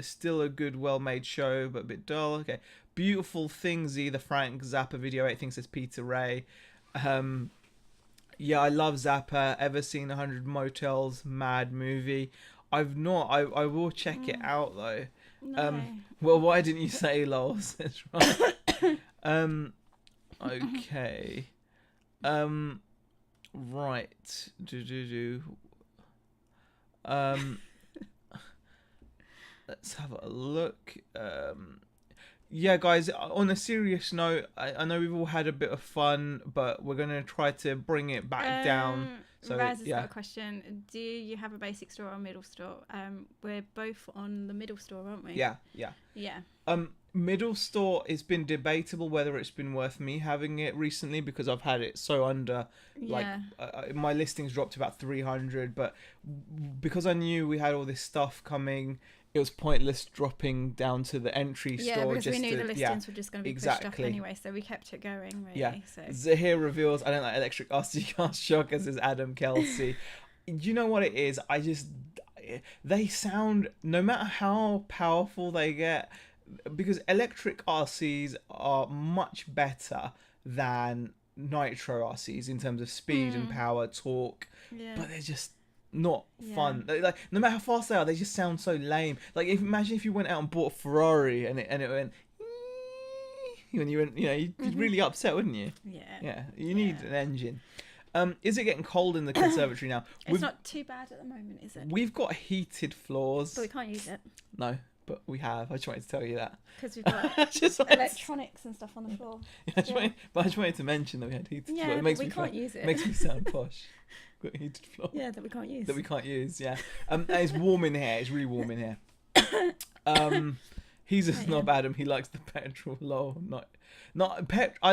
still a good, well-made show, but a bit dull. Okay. Beautiful Things, the Frank Zappa Video 8 thing, says Peter Ray. Yeah, I love Zappa. Ever seen 100 Motels? Mad movie. I've not. I will check it out though. No. Well, why didn't you say lol? That's right. Okay. Right. Let's have a look. Yeah, guys, on a serious note, I know we've all had a bit of fun, but we're going to try to bring it back down. So, Raz has got a question. Do you have a basic store or a middle store? We're both on the middle store, aren't we? Yeah. Middle store, it's been debatable whether it's been worth me having it recently because I've had it so under, my listings dropped to about 300, but because I knew we had all this stuff coming, it was pointless dropping down to the entry store. Yeah, because we knew the listings were just going to be pushed up anyway, so we kept it going, really. Yeah. So. Zahir reveals, I don't like electric RC cars. Shocker, says Adam Kelsey. Do you know what it is? They sound, no matter how powerful they get, because electric RCs are much better than nitro RCs in terms of speed and power, torque, but they're just not fun. Like no matter how fast they are, they just sound so lame. Like imagine if you went out and bought a Ferrari and it went when you went, you'd be really upset, wouldn't you? Yeah. You need an engine. Is it getting cold in the conservatory now? It's not too bad at the moment, is it? We've got heated floors. But we can't use it. No, but we have. I just wanted to tell you that. Because we've got electronics and stuff on the floor. I just wanted to mention that we had heated floors. But we can't use it. Makes me sound posh. Got a heated floor. Yeah, that we can't use. Yeah. And it's warm in here. It's really warm in here. He's a snob, Adam. He likes the petrol. Lol. I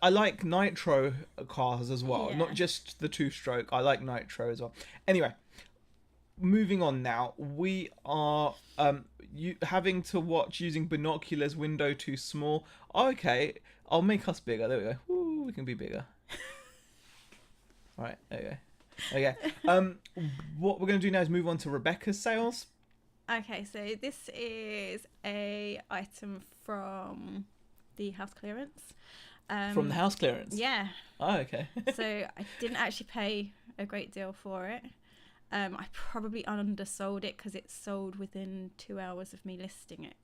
like nitro cars as well, not just the 2-stroke. I like nitro as well. Anyway, moving on now. We are having to watch using binoculars, window too small. Okay, I'll make us bigger. There we go. Woo, we can be bigger. Right, there you go. Okay. What we're going to do now is move on to Rebecca's sales. Okay, so this is a item from the house clearance. From the house clearance? Yeah. Oh, okay. So I didn't actually pay a great deal for it. I probably undersold it because it sold within 2 hours of me listing it.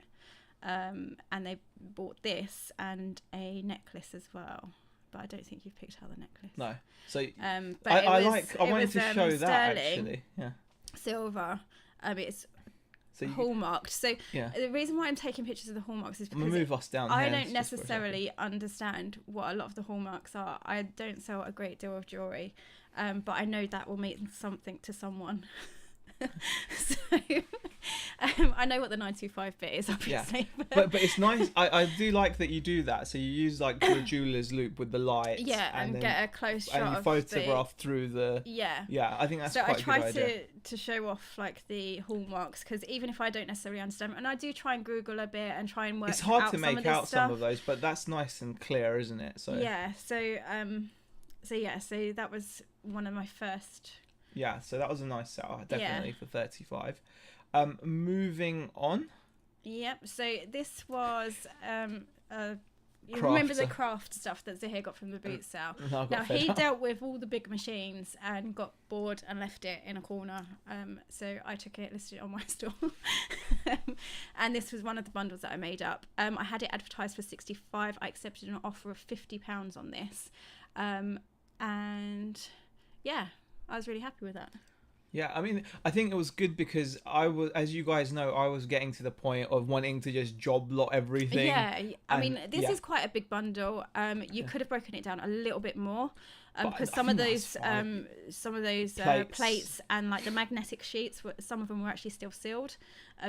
And they bought this and a necklace as well. But I don't think you've picked out the necklace. No. So but I wanted to show that actually. Yeah. Silver. It's hallmarked. So the reason why I'm taking pictures of the hallmarks is because move us down I don't necessarily understand what a lot of the hallmarks are. I don't sell a great deal of jewellery, but I know that will mean something to someone. So I know what the 925 bit is, obviously. But it's nice. I do like that you do that. So you use like the jeweler's loop with the lights. Yeah, and then, get a close shot and you of photograph through the. Yeah. Yeah, I think that's so quite a good idea. So I try to show off like the hallmarks, because even if I don't necessarily understand, and I do try and Google a bit and try and work. It's hard out to make some out stuff. some of those, but that's nice and clear, isn't it? So yeah. So that was one of my first. Yeah, so that was a nice sell, definitely for 35. Moving on. Yep. So this was you Craft remember the stuff. craft stuff that Zahir got from the boot sale. Now he dealt with all the big machines and got bored and left it in a corner. So I took it, listed it on my store, and this was one of the bundles that I made up. I had it advertised for 65. I accepted an offer of £50 on this, and yeah, I was really happy with that. Yeah, I mean, I think it was good because I was, as you guys know, I was getting to the point of wanting to just job lot everything. Yeah, I mean, this is quite a big bundle. You could have broken it down a little bit more, because some of those plates and like the magnetic sheets, some of them were actually still sealed.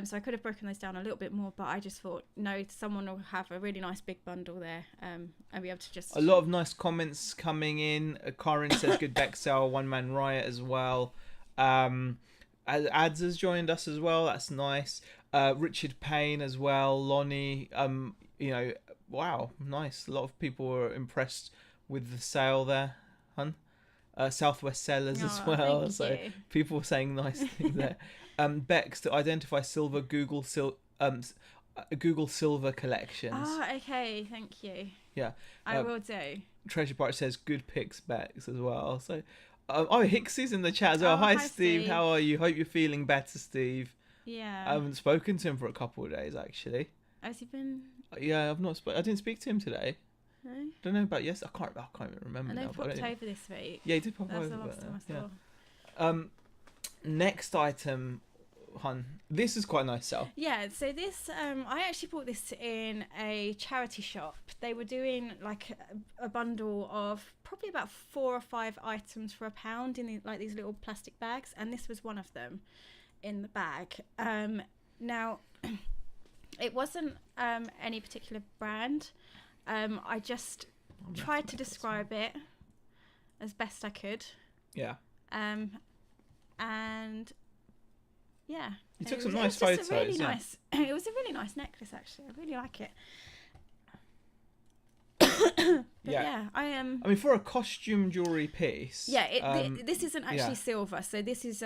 So I could have broken those down a little bit more, but I just thought, no, someone will have a really nice big bundle there, and be able to just. A lot of nice comments coming in. Karin says good Bexel, One Man Riot as well. Ads has joined us as well. That's nice. Richard Payne as well. Lonnie. Wow, nice. A lot of people were impressed with the sale there, hun. Southwest Sellers as well. So people were saying nice things there. Bex, to identify silver Google Silver collections. Okay, thank you. Yeah, I will do. Treasure Part says good picks, Bex as well. So. Hicksy's in the chat as well. Hi, Steve. How are you? Hope you're feeling better, Steve. Yeah. I haven't spoken to him for a couple of days, actually. Has he been? Yeah, I've not. I didn't speak to him today. No. Don't know about yes. I can't even remember. I know now, he popped over this week. Yeah, he did pop over. That's the last time I saw. Next item, hun. This is quite a nice sell. Yeah. So this, I actually bought this in a charity shop. They were doing like a bundle of probably about 4 or 5 items for £1 in these little plastic bags, and this was one of them in the bag. Now, it wasn't any particular brand. I just tried to describe it as best I could. Yeah. And yeah. You took some nice photos. Nice. It was a really nice necklace, actually. I really like it. Yeah, I am. I mean, for a costume jewelry piece. Yeah, this isn't actually silver, so this is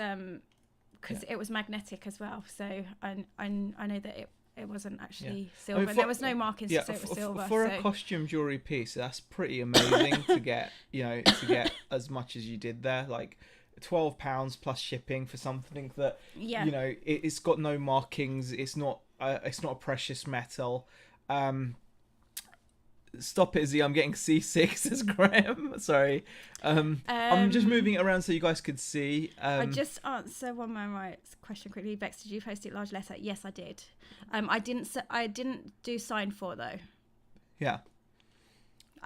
because it was magnetic as well. So I know that it wasn't actually silver. I mean, there was no markings to say it was silver. For a costume jewelry piece, that's pretty amazing to get. To get as much as you did there, like. £12 plus shipping for something that it's got no markings. It's not a precious metal. Stop it, Z. I'm getting seasick, says Graham. Sorry. I'm just moving it around so you guys could see. I just answer One Man Riot's question quickly. Bex, did you post it large letter? Yes, I did. I didn't do sign for though. Yeah.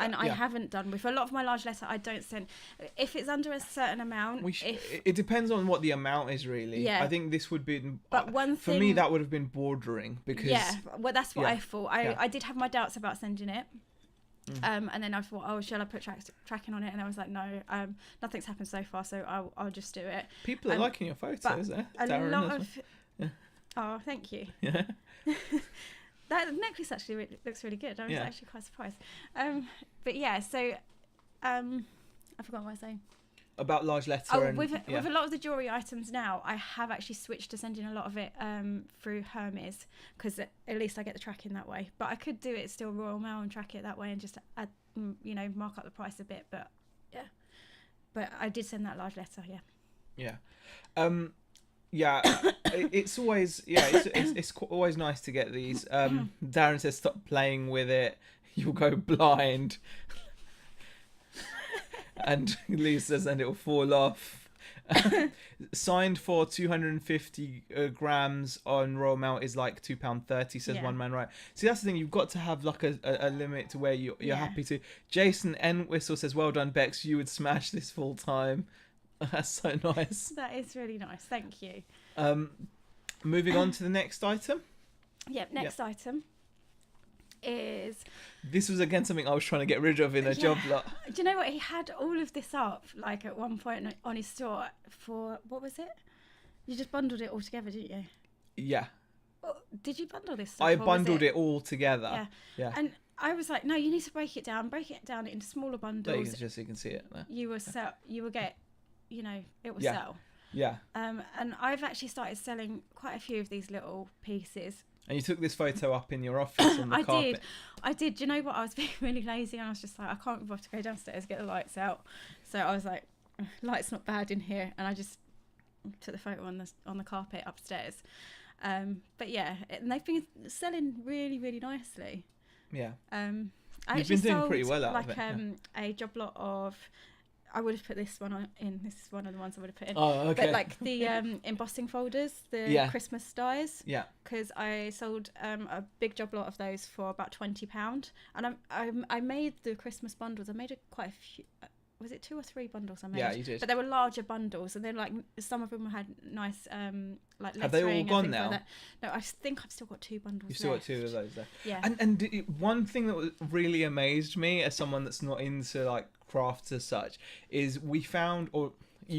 And I haven't done with a lot of my large letter. I don't send if it's under a certain amount. It depends on what the amount is, really. Yeah. I think this would be. But for me, that would have been bordering because. Yeah, well, that's what I thought. I did have my doubts about sending it. And then I thought, oh, shall I put tracking on it? And I was like, no, nothing's happened so far, so I'll just do it. People are liking your photos, Oh, thank you. Yeah. That necklace actually looks really good. I was actually quite surprised. But yeah, so I forgot what I was saying. About large letter. With a lot of the jewellery items now, I have actually switched to sending a lot of it through Hermes because at least I get the tracking that way. But I could do it still Royal Mail and track it that way and just add, mark up the price a bit. But yeah, but I did send that large letter. Yeah. Yeah. Yeah, it's always it's always nice to get these. Darren says stop playing with it, you'll go blind. And Lee says and it'll fall off. Signed for 250 grams on Royal Mail is like £2.30, says One Man Right. See, that's the thing, you've got to have like a limit to where you're happy to. Jason Entwistle says well done, Bex, you would smash this full time. That's so nice. That is really nice. Thank you. Moving on to the next item. Yep. Next item is. This was again something I was trying to get rid of in a job lot. Do you know what? He had all of this up like at one point on his store for what was it? You just bundled it all together, didn't you? Yeah. Did you bundle this stuff? I bundled it all together. Yeah. Yeah. And I was like, no, you need to break it down into smaller bundles. Just so you can see it there. You will sell. You will get. You know, it will Yeah. sell. Yeah. And I've actually started selling quite a few of these little pieces. And you took this photo up in your office on the carpet. I did. Do you know what? I was being really lazy and I was just like, I can't be bothered to go downstairs, get the lights out. So I was like, light's not bad in here. And I just took the photo on the carpet upstairs. But yeah, and they've been selling really, really nicely. Yeah. You've been doing pretty well out of it. A job lot of. I would have put this one in. This is one of the ones I would have put in. Oh, okay. But like the embossing folders, the Christmas dies. Yeah. Because I sold a big job lot of those for about £20, and I made the Christmas bundles. I made quite a few. Was it 2 or 3 bundles I made? Yeah, you did. But they were larger bundles, and then like some of them had nice like lettering. Have they all gone now? Like that. No, I think I've still got 2 bundles. You've still left. got 2 of those there. Yeah. And one thing that really amazed me as someone that's not into like crafts as such is you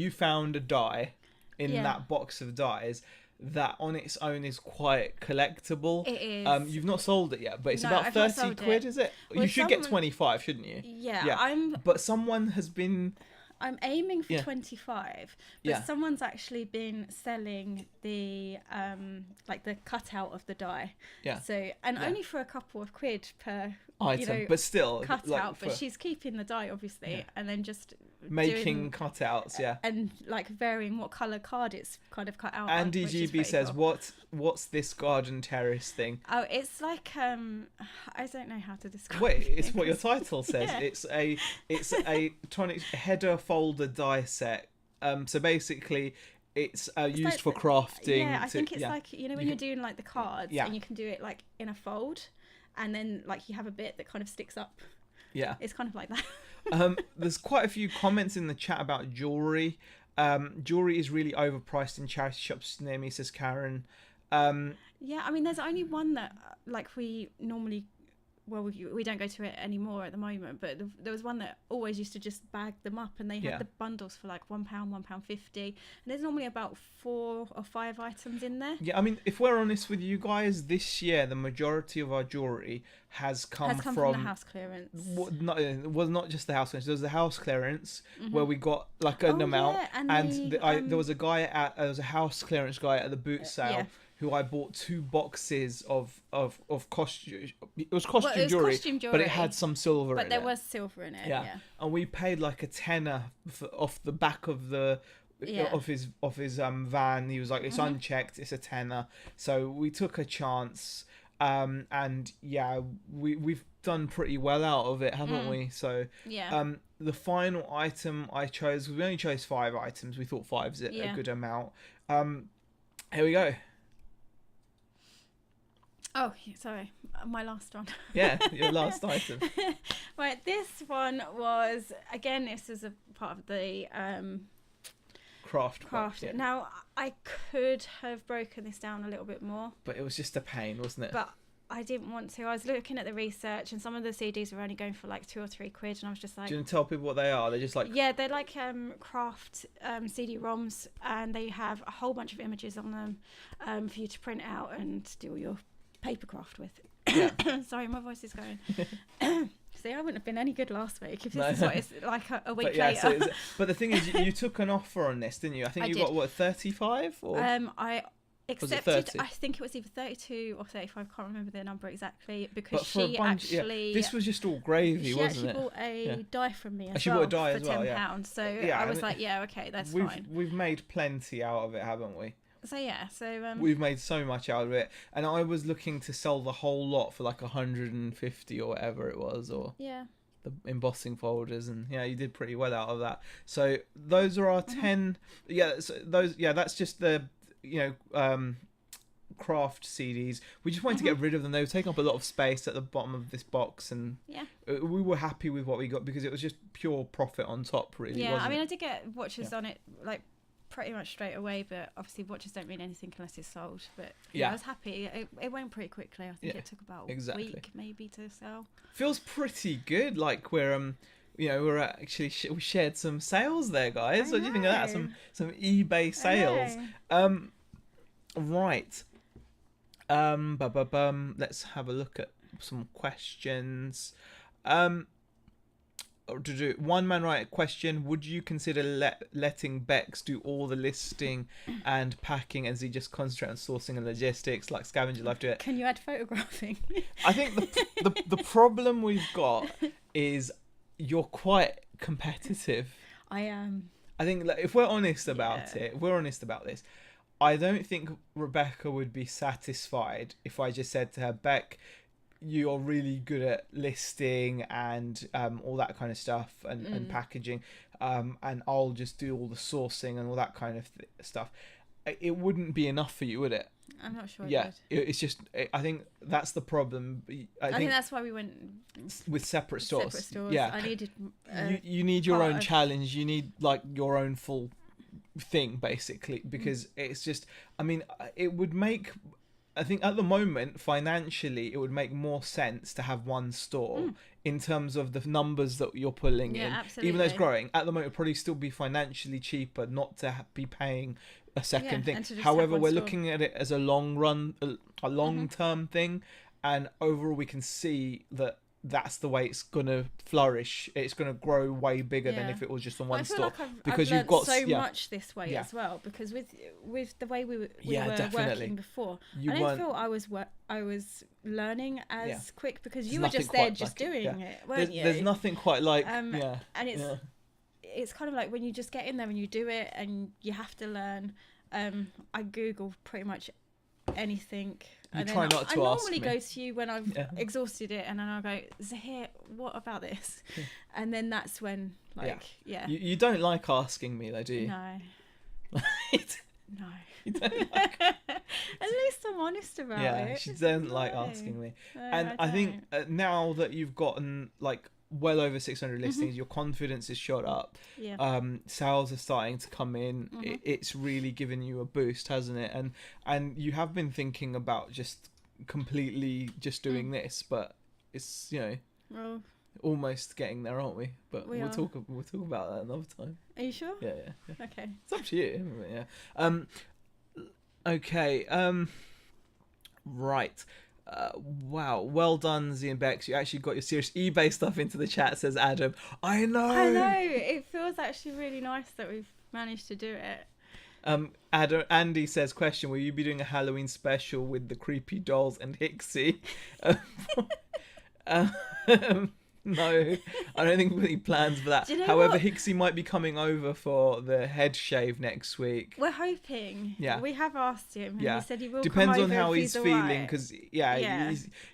found a die in that box of dies that on its own is quite collectable. It is. You've not sold it yet, but it's about I've 30 quid, is it? Well, you should get 25, shouldn't you? Yeah. But someone has been. I'm aiming for 25, but someone's actually been selling the like the cutout of the die. Yeah. So only for a couple of quid per item, but still cutout. Like, but she's keeping the die obviously, and then just making cutouts, and like varying what colour card it's kind of cut out. Andy GB says, cool. "What's this garden terrace thing?" Oh, it's like I don't know how to describe. Wait, it's what your title says. Yeah. It's a Tronics header folder die set. So basically, it's used like, for crafting. Yeah, I think it's like when you're doing like the cards, and you can do it like in a fold, and then like you have a bit that kind of sticks up. Yeah, it's kind of like that. There's quite a few comments in the chat about jewelry. Jewelry is really overpriced in charity shops near me, says Karen. Yeah, I mean, there's only one that like we normally. Well, we don't go to it anymore at the moment, but there was one that always used to just bag them up, and they had the bundles for like £1, £1.50, and there's normally about 4 or 5 items in there. Yeah, I mean, if we're honest with you guys, this year the majority of our jewellery has come from the house clearance. It was not just the house clearance. There was the house clearance where we got like an amount, there was a house clearance guy at the boot sale. Who I bought 2 boxes of costume. It was costume jewelry, but it had some silver in it. But there was silver in it. Yeah. And we paid like a tenner off the back of of his van. He was like, it's unchecked, it's a tenner. So we took a chance, and we've done pretty well out of it, haven't we? So the final item I chose, we only chose 5 items. We thought 5's a good amount. Here we go. Oh, sorry, my last one. Yeah, your last item. Right, this one was, again, this is a part of the craft. Yeah. Now, I could have broken this down a little bit more. But it was just a pain, wasn't it? But I didn't want to. I was looking at the research, and some of the CDs were only going for like 2 or 3 quid, and I was just like... Do you want to tell people what they are? They're just like... Yeah, they're like craft CD-ROMs, and they have a whole bunch of images on them for you to print out and do all your paper craft with. Yeah. Sorry, my voice is going. See, I wouldn't have been any good last week if this is what it's like a week later. But the thing is, you took an offer on this, didn't you? I think you got, what, 35? Or? I accepted, I think it was either 32 or 35, I can't remember the number exactly, because she actually... this was just all gravy, wasn't it? She actually bought a die from me as she well bought a die for £10, so I was like, yeah, okay, that's fine. We've made plenty out of it, haven't we? So yeah, we've made so much out of it, and I was looking to sell the whole lot for like 150 or whatever it was, or the embossing folders, and you did pretty well out of that. So those are our 10. That's just the craft CDs. We just wanted to get rid of them. They were taking up a lot of space at the bottom of this box, and we were happy with what we got because it was just pure profit on top, really. Yeah, wasn't I mean, it? I did get watches on it, like pretty much straight away, but obviously watches don't mean anything unless it's sold. But Yeah. I was happy. It went pretty quickly. I think it took about a week maybe to sell. Feels pretty good. Like we're we're actually we shared some sales there, guys. What do you think of that? Some eBay sales. Right. Let's have a look at some questions. One man right question: would you consider letting Bex do all the listing and packing, and he just concentrate on sourcing and logistics, like Scavenger Life do it? Can you add photographing? I think the problem we've got is you're quite competitive. I am. I think if we're honest about it, if we're honest about this, I don't think Rebecca would be satisfied if I just said to her, Beck, you're really good at listing and all that kind of stuff and packaging, and I'll just do all the sourcing and all that kind of stuff. It wouldn't be enough for you, would it? I'm not sure. It's just, I think that's the problem. I think that's why we went with separate stores. Yeah, I needed. You need your own challenge. You need like your own full thing, basically, because it's just. I mean, it would make. I think at the moment, financially, it would make more sense to have one store in terms of the numbers that you're pulling in. Absolutely. Even though it's growing, at the moment, it would probably still be financially cheaper not to be paying a second thing. However, we're looking at it as a long run, a long term thing, and overall, we can see that that's the way it's gonna flourish. It's gonna grow way bigger than if it was just on one store. Like because I've you've got so much this way as well. Because with the way we were working before, I don't feel I was learning as quick, because you were just there just doing it, weren't you? There's nothing quite like and it's kind of like when you just get in there and you do it and you have to learn. I Google pretty much anything. You try not to ask me. I normally go to you when I've exhausted it, and then I'll go, Zahir, what about this? And then that's when, You don't like asking me, though, do you? No. No. You don't like At least I'm honest about it. Yeah, she doesn't like asking me. No, and I think now that you've gotten, like, well over 600 listings, your confidence is shot up. Sales are starting to come in. It's really given you a boost, hasn't it? And you have been thinking about just completely just doing this, but it's almost getting there, aren't we? But we'll talk about that another time. Are you sure? Yeah. Okay, it's up to you. Yeah. Okay. Right. Wow, well done, Z and Bex. You actually got your serious eBay stuff into the chat, says Adam. I know. It feels actually really nice that we've managed to do it. Andy says, question, will you be doing a Halloween special with the creepy dolls and Hixie? No, I don't think we have any plans for that. However, Hixie might be coming over for the head shave next week. We're hoping. Yeah. We have asked him, and he said he will Depends come on over how if he's all feeling, right. because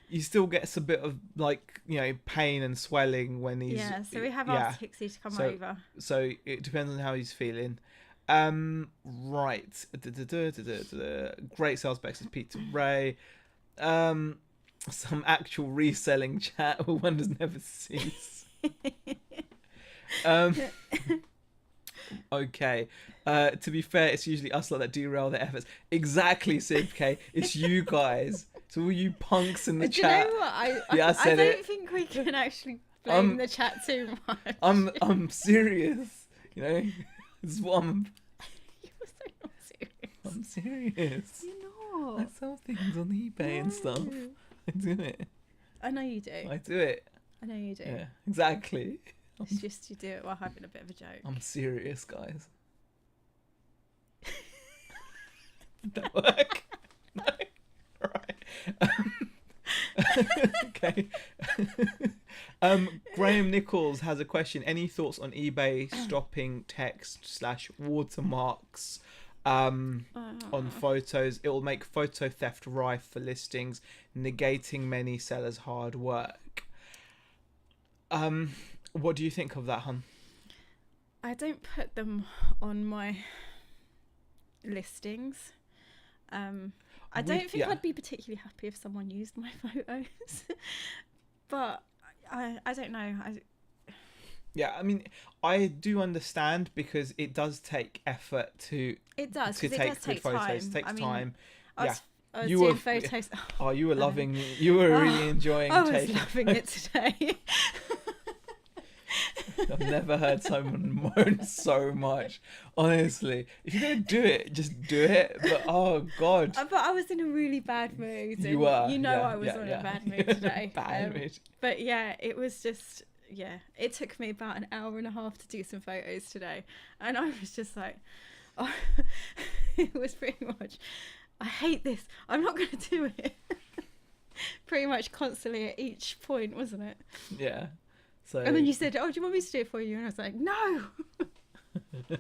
he still gets a bit of, like, pain and swelling when he's... Yeah, so we have asked Hixie to come over. So it depends on how he's feeling. Right. Great sales Bex, says Peter Ray. Some actual reselling chat. Wonders never cease. Okay. To be fair, it's usually us that derail the efforts. Exactly, Sid K. It's you guys. So all you punks in the chat. Do you know what? I don't think we can actually blame the chat too much. I'm serious. This is what I'm. You're so not serious. I'm serious. You're not. I sell things on eBay and stuff. I do it. I know you do. I do it. I know you do. Yeah, exactly. It's just you do it while having a bit of a joke. I'm serious, guys. Did that work? No. Right. Okay. Graham Nichols has a question. Any thoughts on eBay stopping text/watermarks on photos? It will make photo theft rife for listings, negating many sellers' hard work. What do you think of that, hun? I don't put them on my listings. I don't think I'd be particularly happy if someone used my photos. But I don't know. Yeah, I mean, I do understand because it does take effort It does, to 'cause it take does good take photos. time. It takes I mean, time. I Yeah, was, I was you doing were. photos. Oh, you were I know. loving. You were really enjoying I was taking. loving it today. I've never heard someone moan so much. Honestly, if you're gonna do it, just do it. But oh god, But I was in a really bad mood. you And were. you know, Yeah, I was yeah, on yeah. a bad mood today. Bad mood. But yeah, it was just, yeah, it took me about an hour and a half to do some photos today. And I was just like, oh, it was pretty much, I hate this. I'm not going to do it. Pretty much constantly at each point, wasn't it? Yeah. So. And then you said, oh, do you want me to do it for you? And I was like, no. But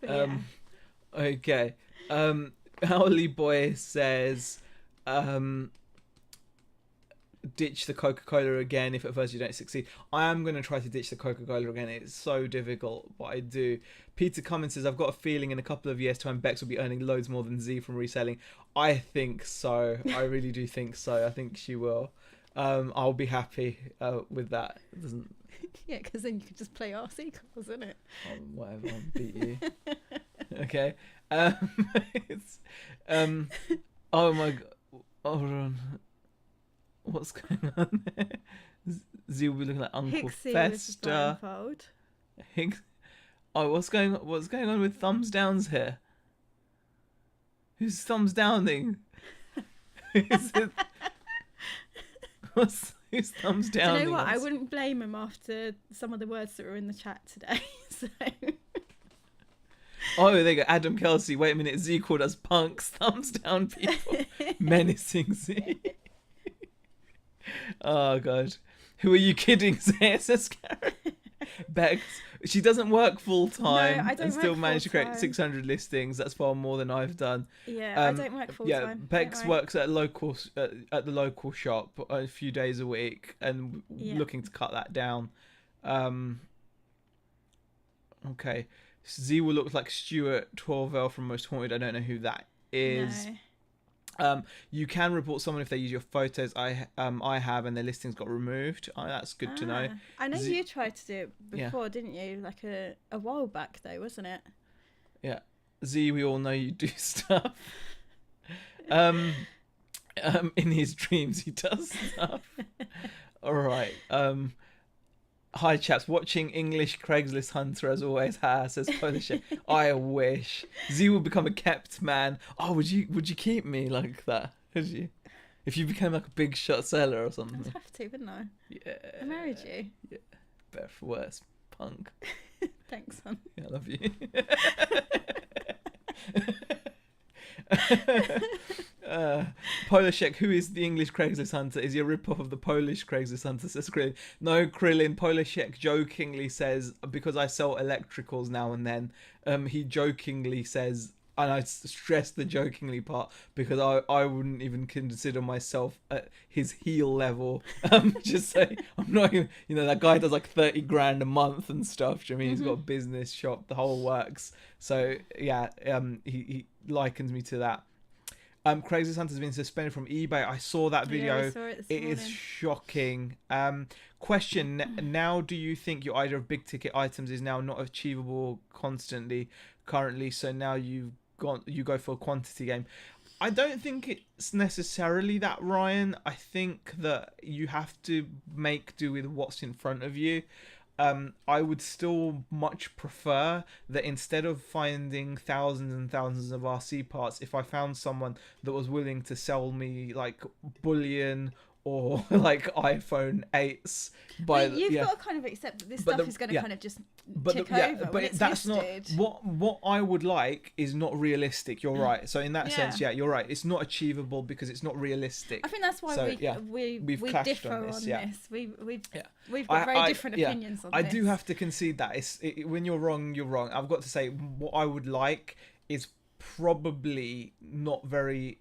yeah. Okay. Howley Boy says, ditch the Coca-Cola again if at first you don't succeed. I am going to try to ditch the Coca-Cola again. It's so difficult, but I do. Peter Cummins says, I've got a feeling in a couple of years' time Bex will be earning loads more than Z from reselling. I think so. I really do think so. I think she will. I'll be happy with that. It doesn't... Yeah, because then you could just play RC cars, isn't it? Oh, whatever, I'll beat you. Okay. It's, oh my god. Hold on. What's going on there? Z will be looking like Uncle Hixie Fester. with blindfold. Higgs. Oh, what's going on with thumbs downs here? Who's thumbs downing? Is it... Who's thumbs downing? Do you know what? I wouldn't blame him after some of the words that were in the chat today. So. Oh, there you go. Adam Kelsey. Wait a minute. Z called us punks. Thumbs down, people. Menacing Z. Oh, God. Who are you kidding, says Karen. Bex. She doesn't work full time No, I don't and still work manage to create full-time. 600 listings. That's far more than I've done. Yeah, I don't work full Yeah, time. Bex works at the local shop a few days a week and looking to cut that down. Okay. Z will look like Stuart Torvell from Most Haunted. I don't know who that is. No. You can report someone if they use your photos. I have, and their listings got removed. Oh, that's good to know. I know you tried to do it before, didn't you? Like a while back, though, wasn't it? Yeah. Z, we all know you do stuff. In his dreams, he does stuff. All right. Hi chaps, watching English Craigslist Hunter as always. Says Polish. I wish Z will become a kept man. Oh, would you keep me like that? Would you? If you became like a big shot seller or something. I'd have to, wouldn't I? Yeah. I married you. Yeah. Better for worse, punk. Thanks, son. Yeah, I love you. Polishek, who is the English Craigslist Hunter? Is he a rip-off of the Polish Craigslist Hunter? Says Krillin. No, Krillin. Polishek jokingly says, because I sell electricals now and then, he jokingly says, and I stress the jokingly part because I wouldn't even consider myself at his heel level. Just say I'm not even, that guy does like 30 grand a month and stuff. Do you know what I mean? He's got a business shop, the whole works. So yeah, he likens me to that. Craigslist Hunter's been suspended from eBay. I saw that video. Yeah, I saw it is shocking. Question: now, do you think your idea of big ticket items is now not achievable currently? So now you go for a quantity game. I don't think it's necessarily that, Ryan. I think that you have to make do with what's in front of you. I would still much prefer that instead of finding thousands and thousands of RC parts, if I found someone that was willing to sell me like bullion or like iPhone 8s. You've got to kind of accept that this stuff is going to kind of just tick over when it's that's listed. not what I would like is not realistic. You're right. So in that sense, you're right. It's not achievable because it's not realistic. I think that's why we differ on this. We've got very different opinions on this. I do have to concede that when you're wrong, you're wrong. I've got to say what I would like is probably not very.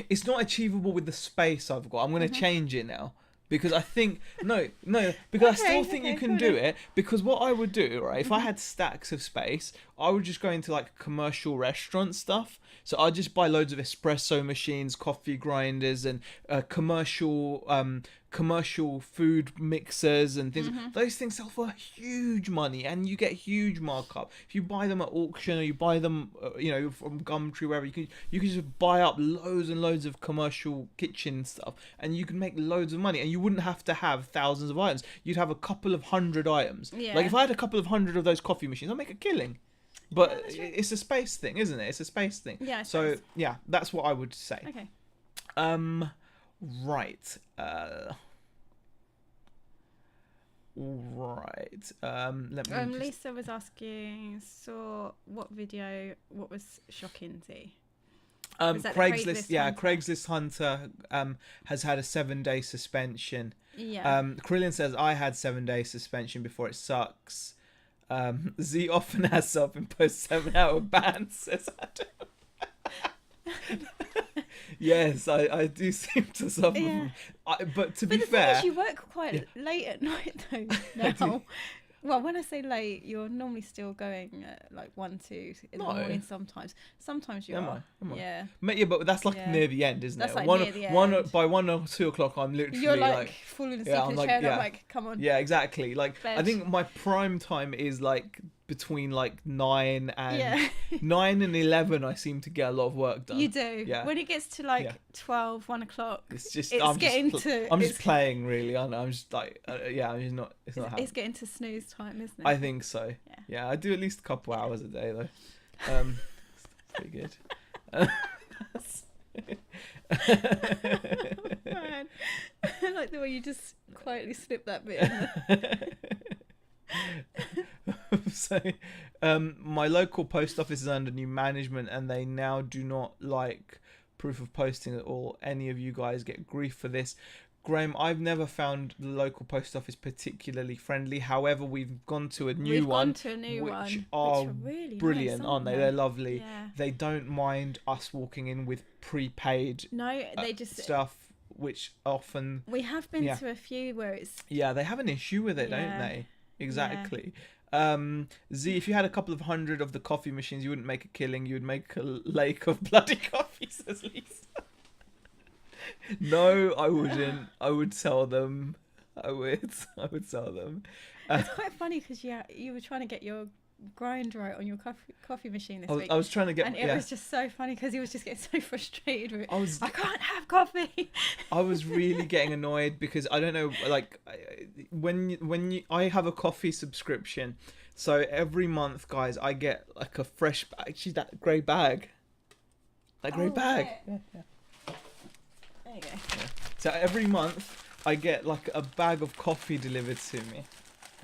It's not achievable with the space I've got. I'm going to change it now because I think because I still think you can do it. Because what I would do, right, if I had stacks of space, I would just go into like commercial restaurant stuff. So I'd just buy loads of espresso machines, coffee grinders, and commercial food mixers and things. Those things sell for huge money, and you get huge markup if you buy them at auction, or you buy them from Gumtree, wherever. You can just buy up loads and loads of commercial kitchen stuff, and you can make loads of money, and you wouldn't have to have thousands of items. You'd have a couple of hundred items. Like if I had a couple of hundred of those coffee machines, I'd make a killing. But it's a space thing, isn't it? It's a space thing. Yeah. So yeah, that's what I would say. Okay. Right. Right. Let me. Lisa was asking, what was shocking to you? Craigslist. Yeah, Craigslist Hunter has had a 7-day suspension. Yeah. Krillin says I had 7-day suspension before. It sucks. Z often has self-imposed 7-hour bans. Says Adam. Yes, I do seem to suffer. Yeah. But to But be the fair, thing is, you work quite late at night though now. Well, when I say late, you're normally still going at like 1, 2 in the morning sometimes. Sometimes you are. Am I? Yeah. Yeah, but that's like near the end, isn't That's it? like near the end. By 1 or 2 o'clock, I'm literally You're like falling asleep in the chair, and I'm like, come on. Yeah, exactly. Like Bed. I think my prime time is like between like 9 and 9 and 11. I seem to get a lot of work done. You do. Yeah. When it gets to like 12, 1 o'clock, It's just I'm just playing really. I'm just like I'm just not. It's not happening. It's getting to snooze time, isn't it? I think so. Yeah, I do at least a couple hours a day though. Pretty good. Man. I like the way you just quietly slip that bit in. So, my local post office is under new management, and they now do not like proof of posting at all. Any of you guys get grief for this? Graham, I've never found the local post office particularly friendly. However, we've gone to a new one, which are really brilliant, nice, aren't they? They're lovely. Yeah. They don't mind us walking in with prepaid they just stuff, which often we have been to a few where it's they have an issue with it, don't they? Exactly. Z, if you had a couple of hundred of the coffee machines, you wouldn't make a killing. You would make a lake of bloody coffee, says Lisa. No, I wouldn't. I would sell them. I would sell them. It's quite funny because you were trying to get your grind right on your coffee machine this week. I was trying to get, and it was just so funny because he was just getting so frustrated with I can't have coffee. I was really getting annoyed because I don't know, like I have a coffee subscription, so every month, guys, I get like a fresh actually that grey bag. Yeah. There you go. Yeah. So every month I get like a bag of coffee delivered to me.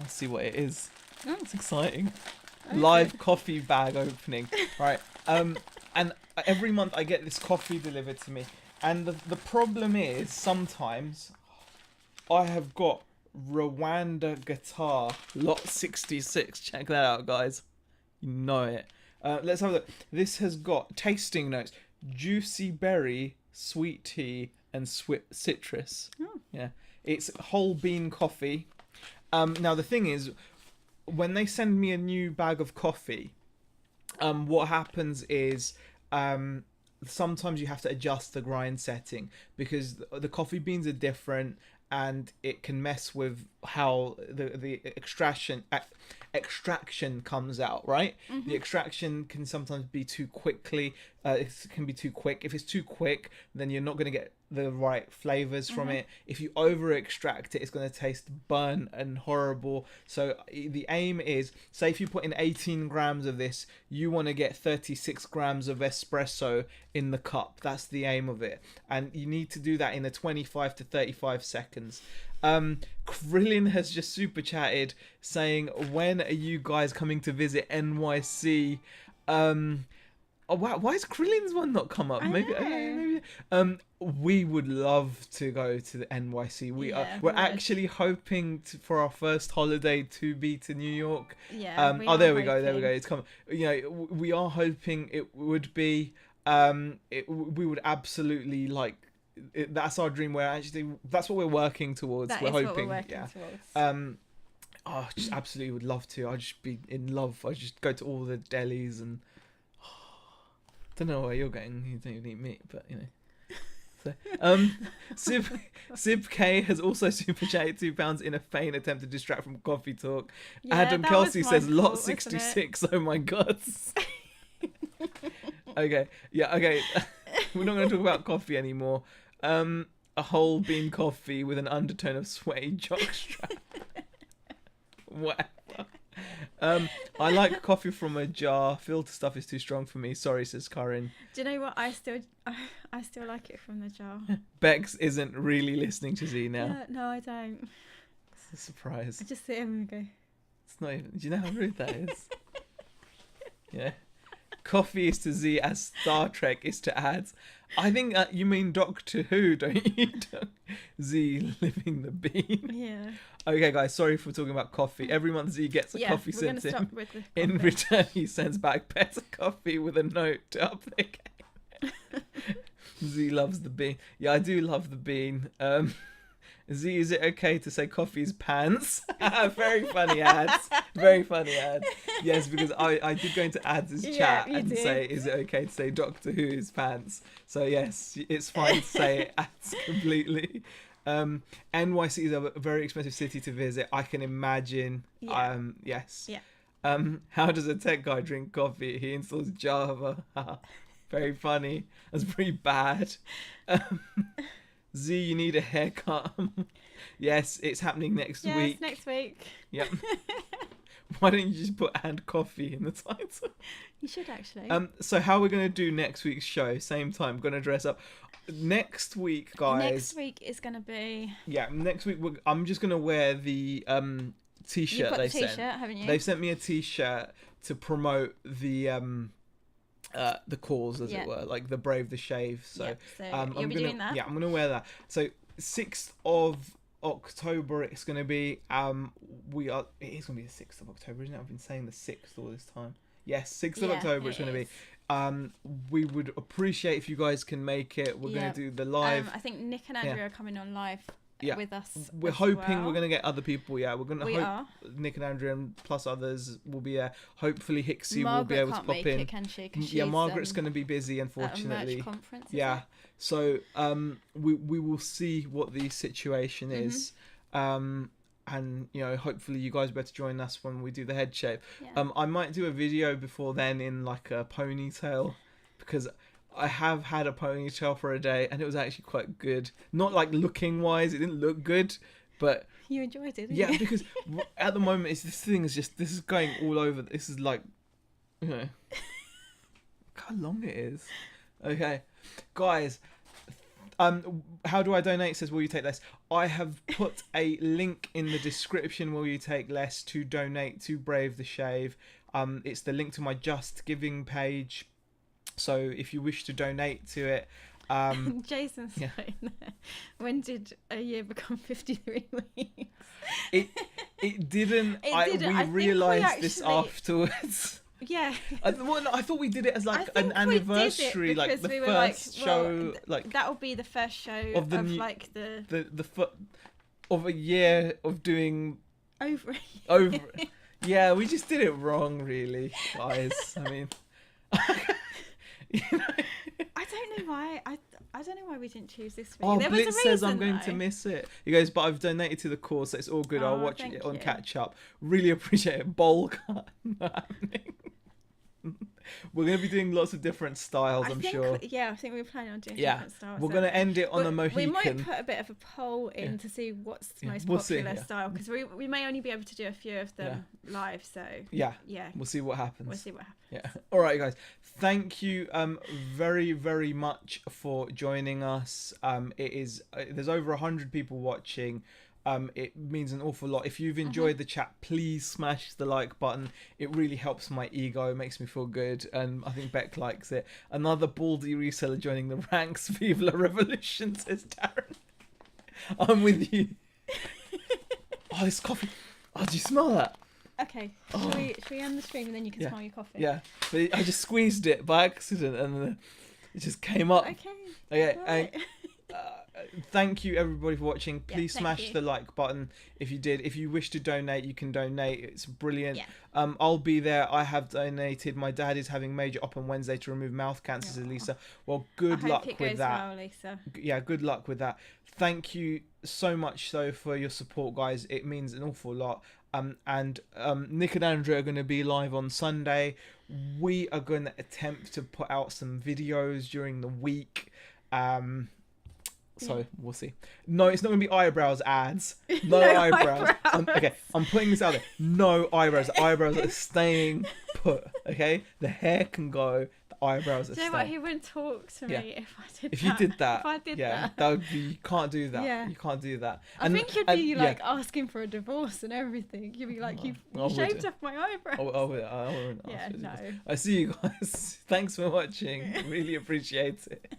I'll see what it is. Oh. It's exciting. Okay. Live coffee bag opening. Right. And every month I get this coffee delivered to me. And the problem is sometimes I have got Rwanda guitar lot 66. Check that out, guys. You know it. Let's have a look. This has got tasting notes: juicy berry, sweet tea, and citrus. Oh. Yeah. It's whole bean coffee. Now the thing is, when they send me a new bag of coffee, what happens is sometimes you have to adjust the grind setting because the coffee beans are different, and it can mess with how the extraction comes out, right? Mm-hmm. The extraction can sometimes be too quickly. It can be too quick. If it's too quick, then you're not going to get the right flavors from it. If you over extract it, it's going to taste burnt and horrible. So the aim is, say if you put in 18 grams of this, you want to get 36 grams of espresso in the cup. That's the aim of it, and you need to do that in a 25 to 35 seconds. Krillin has just super chatted saying, when are you guys coming to visit NYC? Oh wow, why has Krillin's one not come up? Maybe we would love to go to the NYC. We're actually hoping for our first holiday to be to New York. Yeah. There we go. It's coming. We are hoping it would be. We would absolutely like. That's our dream. That's what we're working towards. We're hoping. What we're working towards. Oh, just absolutely would love to. I'd just be in love. I'd just go to all the delis and don't know where you're going. You don't even eat meat, but you know. So, Sib K has also super chatted £2 in a faint attempt to distract from coffee talk. Yeah, Adam that Kelsey was my says lot fault, wasn't it? 66. Oh my god. Okay, yeah, okay. We're not going to talk about coffee anymore. A whole bean coffee with an undertone of sweaty jockstrap. Whatever. I like coffee from a jar. Filter stuff is too strong for me. Sorry, says Karin. Do you know what? I still like it from the jar. Bex isn't really listening to Z now. Yeah, no, I don't. It's a surprise. I just sit here and go. It's not even. Do you know how rude that is? Yeah. Coffee is to Z as Star Trek is to ads. I think you mean Doctor Who, don't you? Z living the bean. Yeah. Okay, guys, sorry for talking about coffee. Every month Z gets a coffee sent to him. With the In coffee. return, he sends back better coffee with a note to up the game. Z loves the bean. Yeah, I do love the bean. Z, is it okay to say coffee is pants? Very funny ads. Very funny ads. Yes, because I did go into ads' chat and did. say, is it okay to say Doctor Who is pants? So yes, it's fine to say ads completely. NYC is a very expensive city to visit. I can imagine. Yeah. Yes. Yeah. How does a tech guy drink coffee? He installs Java. Very funny. That's pretty bad. Z, you need a haircut. Yes, it's happening next week. Yes, next week. Yep. Why don't you just put "and coffee" in the title? You should actually. So how we're gonna do next week's show? Same time. Gonna dress up. Next week, guys. Next week is gonna be. Yeah, next week I'm just gonna wear the t-shirt You've got they the t-shirt, sent. haven't you? They've sent me a t-shirt to promote the cause, as it were, like the Brave the Shave. So, Yep, so I'm you'll be gonna, doing that. Yeah, I'm gonna wear that. So 6th of October it's gonna be. It is gonna be the 6th of October, isn't it? I've been saying the 6th all this time. Yes, 6th of October it's gonna be. We would appreciate if you guys can make it. We're gonna do the live. I think Nick and Andrew are coming on live with us. We're hoping we're gonna get other people. Yeah, we're gonna We hope are. Nick and Andrew and plus others will be there. Hopefully Hixie will be Margaret able to can't pop make in. it, can she? 'Cause Yeah, she's, Margaret's gonna be busy, at a unfortunately. merch conference. Yeah. So we will see what the situation is. And you know, hopefully you guys better join us when we do the head shape. Yeah. I might do a video before then in like a ponytail, because I have had a ponytail for a day and it was actually quite good. Not like looking wise, it didn't look good, but You enjoyed it, didn't yeah, you? because at the moment this thing is just, this is going all over. This is like, you know, look how long it is. Okay, guys. How do I donate? Says, will you take less? I have put a link in the description. Will you take less to donate to Brave the Shave? It's the link to my Just Giving page. So if you wish to donate to it, Jason's saying there. When did a year become 53 weeks? it didn't. It We didn't. I think we realised this actually- afterwards. Yeah. I thought we did it as I like think an we did it anniversary, like because the we were first like, well, show, like that'll be the first show of the new- like the of a year of doing over. over. Yeah, we just did it wrong, really, guys. I mean, you know. I don't know why. I don't know why we didn't choose this week. Oh, There was a Blitz says I'm reason, going to though. miss it. He goes, but I've donated to the cause, so it's all good. I'll Oh, watch thank it on you. catch up. Really appreciate it. Bowl cut not happening. We're going to be doing lots of different styles, I'm sure. Yeah, I think we're planning on doing Yeah, different styles. we're going to end it on a Mohican. We might put a bit of a poll in to see what's the most we'll see, popular style, because we may only be able to do a few of them live. So Yeah, yeah, we'll see what happens. we'll see what happens. Yeah. All right, guys. Thank you very, very much for joining us. It is there's over 100 people watching. It means an awful lot. If you've enjoyed the chat, please smash the like button. It really helps my ego. It makes me feel good. And I think Beck likes it. Another baldy reseller joining the ranks. Vive la revolution, says Darren. I'm with you. Oh, this coffee. Oh, do you smell that? Okay, should we end the stream and then you can smell your coffee? Yeah, but I just squeezed it by accident and it just came up. Okay. Okay, Right. thank you everybody for watching. Yeah, Please thank smash you. the like button if you did. If you wish to donate, you can donate. It's brilliant. Yeah. I'll be there. I have donated. My dad is having major op on Wednesday to remove mouth cancers, Aw. Elisa. Well, good I luck hope it with goes that. well, Lisa. Yeah, good luck with that. Thank you so much for your support, guys. It means an awful lot. And Nick and Andrew are going to be live on Sunday. We are going to attempt to put out some videos during the week. So we'll see. No, it's not going to be eyebrows ads. No, eyebrows. Okay, I'm putting this out there. No eyebrows. The eyebrows are staying put. Okay, the hair can go. The eyebrows are Do you know staying. what? He wouldn't talk to me if I did If that. you did that, If I did that would be, you can't do that. Yeah. You can't do that. I think you'd be like asking for a divorce and everything. You'd be like, you I shaved wouldn't. off my eyebrows. I wouldn't ask Yeah, for no. divorce. I see you guys. Thanks for watching. Really appreciate it.